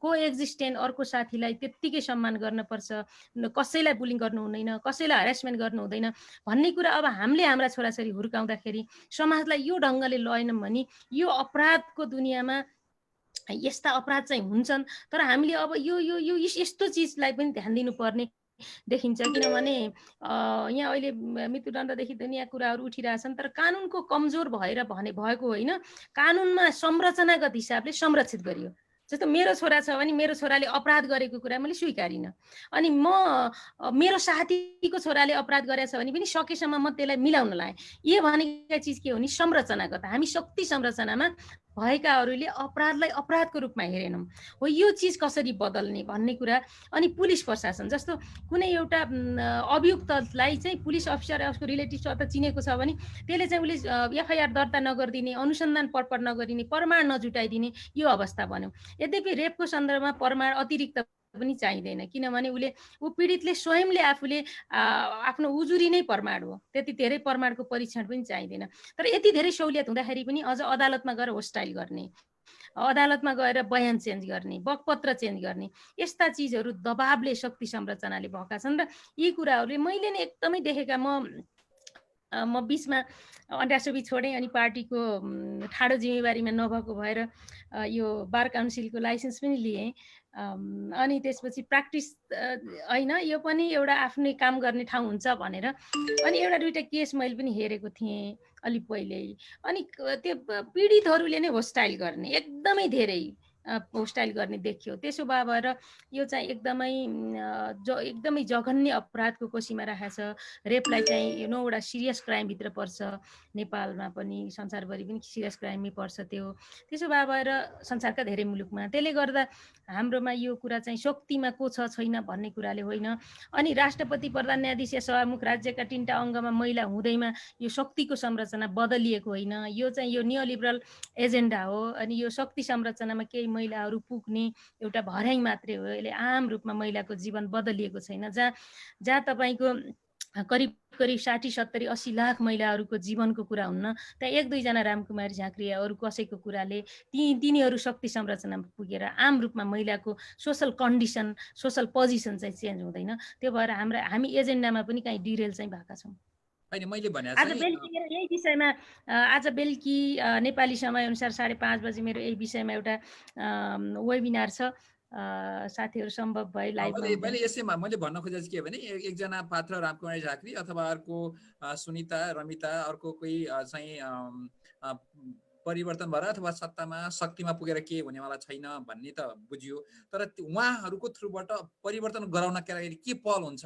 को एक्जिस्टेन्ट अर्को साथीलाई त्यत्तिकै सम्मान गर्न पर्छ कसैलाई बुलिङ गर्नु हुँदैन कसैलाई हरेसमेन्ट गर्नु हुँदैन भन्ने कुरा अब हामीले हाम्रा छोराछोरी हुर्काउँदाखेरि समाजलाई यो ढङ्गले लएनौँ भने यो अपराधको दुनियाँमा यस्ता अपराध चाहिँ हुन्छन् तर हामीले अब यो यस्तो चिजलाई पनि ध्यान दिनुपर्ने देखिन्छ किनभने यहाँ अहिले मृत्युदण्डदेखि दुनियाँ कुराहरू उठिरहेछन् तर कानुनको कमजोर भएर भएको होइन कानुनमा संरचनागत हिसाबले संरक्षित गरियो जस्तो मेरो छोरा छ भने मेरो छोराले अपराध गरेको कुरा मैले स्वीकारिनँ अनि मेरो साथीको छोराले अपराध गरेछ भने पनि सकेसम्म म त्यसलाई मिलाउन लाएँ यो भनेका चिज के हो नि संरचनागत हामी शक्ति संरचनामा भएकाहरूले अपराधलाई अपराधको रूपमा हेरेनौँ हो यो चिज कसरी बदल्ने भन्ने कुरा अनि पुलिस प्रशासन जस्तो कुनै एउटा अभियुक्तलाई चाहिँ पुलिस अफिसर उसको रिलेटिभ अथवा चिनेको छ भने त्यसले चाहिँ उसले एफआइआर दर्ता नगरिदिने अनुसन्धान पटपट नगरिने प्रमाण नजुटाइदिने यो अवस्था बन्यो यद्यपि रेपको सन्दर्भमा प्रमाण अतिरिक्त पनि चाहिँदैन किनभने ऊ पीडितले स्वयंले आफूले आफ्नो उजुरी नै प्रमाण हो त्यति धेरै प्रमाणको परीक्षण पनि चाहिँदैन तर यति धेरै सहुलियत हुँदाखेरि पनि अझ अदालतमा गएर होस्टाइल गर्ने अदालतमा गएर बयान चेन्ज गर्ने बकपत्र चेन्ज गर्ने यस्ता चिजहरू दबावले शक्ति संरचनाले भएका छन् र यी कुराहरूले मैले नै एकदमै देखेका म बीचमा अन्डासोबी छोडेँ अनि पार्टीको ठाडो जिम्मेवारीमा नभएको भएर यो बार काउन्सिलको लाइसेन्स पनि लिएँ अनि त्यसपछि प्र्याक्टिस होइन यो पनि एउटा आफ्नै काम गर्ने ठाउँ हुन्छ भनेर अनि एउटा दुईवटा केस मैले पनि हेरेको थिएँ अलि पहिल्यै अनि त्यो पीडितहरूले नै होस्टाइल गर्ने एकदमै धेरै होस्टाइल गर्ने देखियो त्यसो भएर यो चाहिँ एकदमै जघन्य अपराधको कोसीमा राखेको छ रेपलाई चाहिँ 9वटा सिरियस क्राइमभित्र पर्छ नेपालमा पनि संसारभरि पनि सिरियस क्राइममै पर्छ त्यसो भएर संसारका धेरै मुलुकमा त्यसले गर्दा हाम्रोमा यो कुरा चाहिँ शक्तिमा को छ छैन भन्ने कुराले होइन अनि राष्ट्रपति प्रधान न्यायाधीश सभामुख राज्यका 3टा अङ्गमा महिला हुँदैमा यो शक्तिको संरचना बदलिएको होइन यो चाहिँ यो नियोलिबरल एजेन्डा हो अनि यो शक्ति संरचनामा केही महिलाहरू पुग्ने एउटा भर्याङ मात्रै हो यसले आम रूपमा महिलाको जीवन बदलिएको छैन जहाँ तपाईँको करिब 60, 70, 80 लाख महिलाहरूको जीवनको कुरा हुन्न त्यहाँ 1-2 जना रामकुमारी झाँक्री अरू कसैको कुराले तिनीहरू शक्ति संरचनामा पुगेर आम रूपमा महिलाको सोसल कन्डिसन सोसल पोजिसन चाहिँ चेन्ज हुँदैन त्यो भएर हामी एजेन्डामा पनि कहीँ डिरेल चाहिँ भएका छौँ हैन मैले भने आज बेलुकी यही विषयमा आज बेलुकी नेपाली समय अनुसार 5:30 बजे मेरो यही विषयमा एउटा वेबिनार छ साथीहरू सम्भव भए लाइभ मैले यसैमा मैले भन्न खोजेको चाहिँ के भने एकजना पात्र रामकुमारी झाँक्री अथवा अर्को सुनिता रमिता अर्को कोही चाहिँ परिवर्तन भएर अथवा सत्तामा शक्तिमा पुगेर के हुनेवाला छैन भन्ने त बुझियो तर उहाँहरूको थ्रुबाट परिवर्तन गराउनका लागि के पहल हुन्छ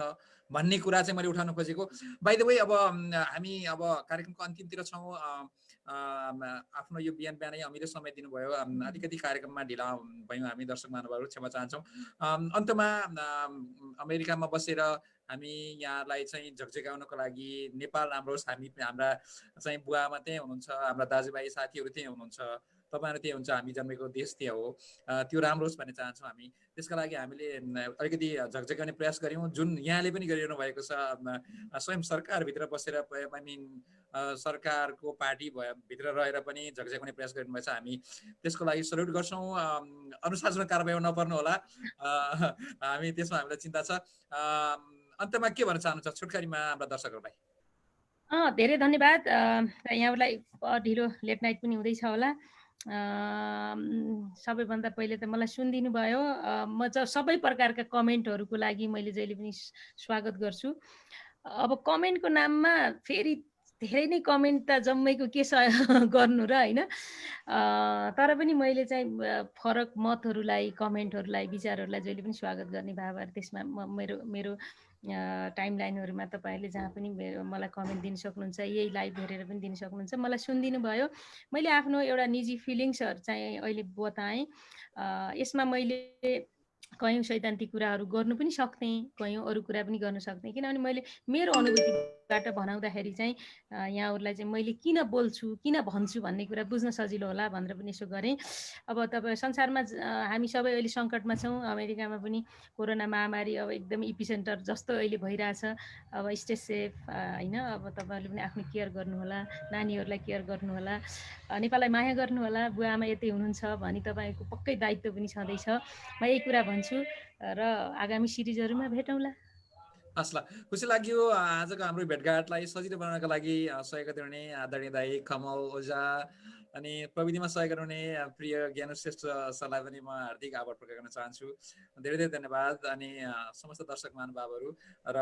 भन्ने कुरा चाहिँ मैले उठाउन खोजेको बाइ द वे अब हामी अब कार्यक्रमको अन्तिमतिर छौँ आफ्नो यो बिहानै अमिलो समय दिनुभयो अलिकति कार्यक्रममा ढिला भयौँ हामी दर्शक महानुभावहरू क्षमा चाहन्छौँ अन्तमा अमेरिकामा बसेर हामी यहाँलाई चाहिँ झकझकाउनको लागि नेपाल राम्रो होस् हाम्रा चाहिँ बुवा मात्रै हुनुहुन्छ हाम्रा दाजुभाइ साथीहरू त्यही हुनुहुन्छ तपाईहरु त्यही हुन्छ हामी जन्मेको देश त्यही हो त्यो राम्रो होस् भन्ने चाहन्छौँ हामी त्यसका लागि हामीले अलिकति झकझकाउने प्रयास गर्यौं जुन यहाँले पनि गरिरहनु भएको छ स्वयं सरकारभित्र बसेर सरकारको पार्टी भित्र रहेर पनि झकझकाउने प्रयास गरिरहनु भएको छ हामी त्यसको लागि सल्युट गर्छौं अनुशासन कारबाही नपर्नु होला हामी त्यसमा हामीलाई चिन्ता छ अन्तमा के भन्न चाहनुहुन्छ छोटकरीमा हाम्रा दर्शकहरुलाई धेरै धन्यवाद यहाँलाई ढिलो लेट नाइट पनि हुँदैछ होला सबैभन्दा पहिले त मलाई सुनिदिनु भयो म सबै प्रकारका कमेन्टहरूको लागि मैले जहिले पनि स्वागत गर्छु अब कमेन्टको नाममा फेरि धेरै नै कमेन्ट त जम्मैको के गर्नु र होइन, तर पनि मैले चाहिँ फरक मतहरूलाई, कमेन्टहरूलाई, विचारहरूलाई जहिले पनि स्वागत गर्ने भावहरू त्यसमा मेरो मेरो टाइम लाइनहरूमा तपाईँहरूले जहाँ पनि मलाई कमेन्ट दिन सक्नुहुन्छ, यही लाइभ हेरेर पनि दिन सक्नुहुन्छ। मलाई सुनिदिनु भयो। मैले आफ्नो एउटा निजी फिलिङ्सहरू चाहिँ अहिले बताएँ। यसमा मैले कयौँ सैद्धान्तिक कुराहरू गर्नु पनि सक्थेँ, कयौँ अरू कुरा पनि गर्न सक्थेँ, किनभने मैले मेरो अनुभूतिबाट भनाउँदाखेरि चाहिँ यहाँहरूलाई चाहिँ मैले किन बोल्छु, किन भन्छु भन्ने कुरा बुझ्न सजिलो होला भनेर पनि यसो गरेँ। अब तपाईँ संसारमा हामी सबै अहिले सङ्कटमा छौँ। अमेरिकामा पनि कोरोना महामारी अब एकदम इपिसेन्टर जस्तो अहिले भइरहेछ। अब स्टे सेफ होइन। अब तपाईँहरूले पनि आफ्नो केयर गर्नुहोला, नानीहरूलाई केयर गर्नुहोला, नेपाललाई माया गर्नुहोला। बुवा आमा यतै हुनुहुन्छ भने तपाईँको पक्कै दायित्व पनि छँदैछ। म यही कुरा भन्छु र आगामी सिरिजहरूमा भेटौँला। हस् ल, खुसी लाग्यो आजको हाम्रो भेटघाटलाई सजिलो बनाउनका लागि सहयोग गरिरहने आदरणीय दाई कमल ओझा अनि प्रविधिमा सहयोग गर्नुहुने प्रिय ज्ञानु श्रेष्ठ सरलाई पनि म हार्दिक आभार प्रकट गर्न चाहन्छु। धेरै धेरै धन्यवाद। अनि समस्त दर्शक महानुभावहरू र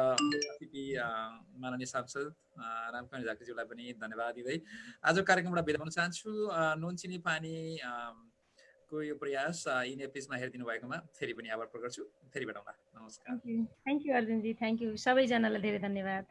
माननीय सांसद रामकुमार झाँक्रीज्यूलाई पनि धन्यवाद दिँदै आजको कार्यक्रमबाट बिदा हुन चाहन्छु। नुन चिनी पानी को यो प्रयास यिन एपिसमा हेरिदिनु भएकोमा फेरि पनि आभार प्रकट गर्छु। फेरि भेटौँला। नमस्कार। Thank you अर्जुनजी, thank you. सबैजनालाई धेरै धन्यवाद।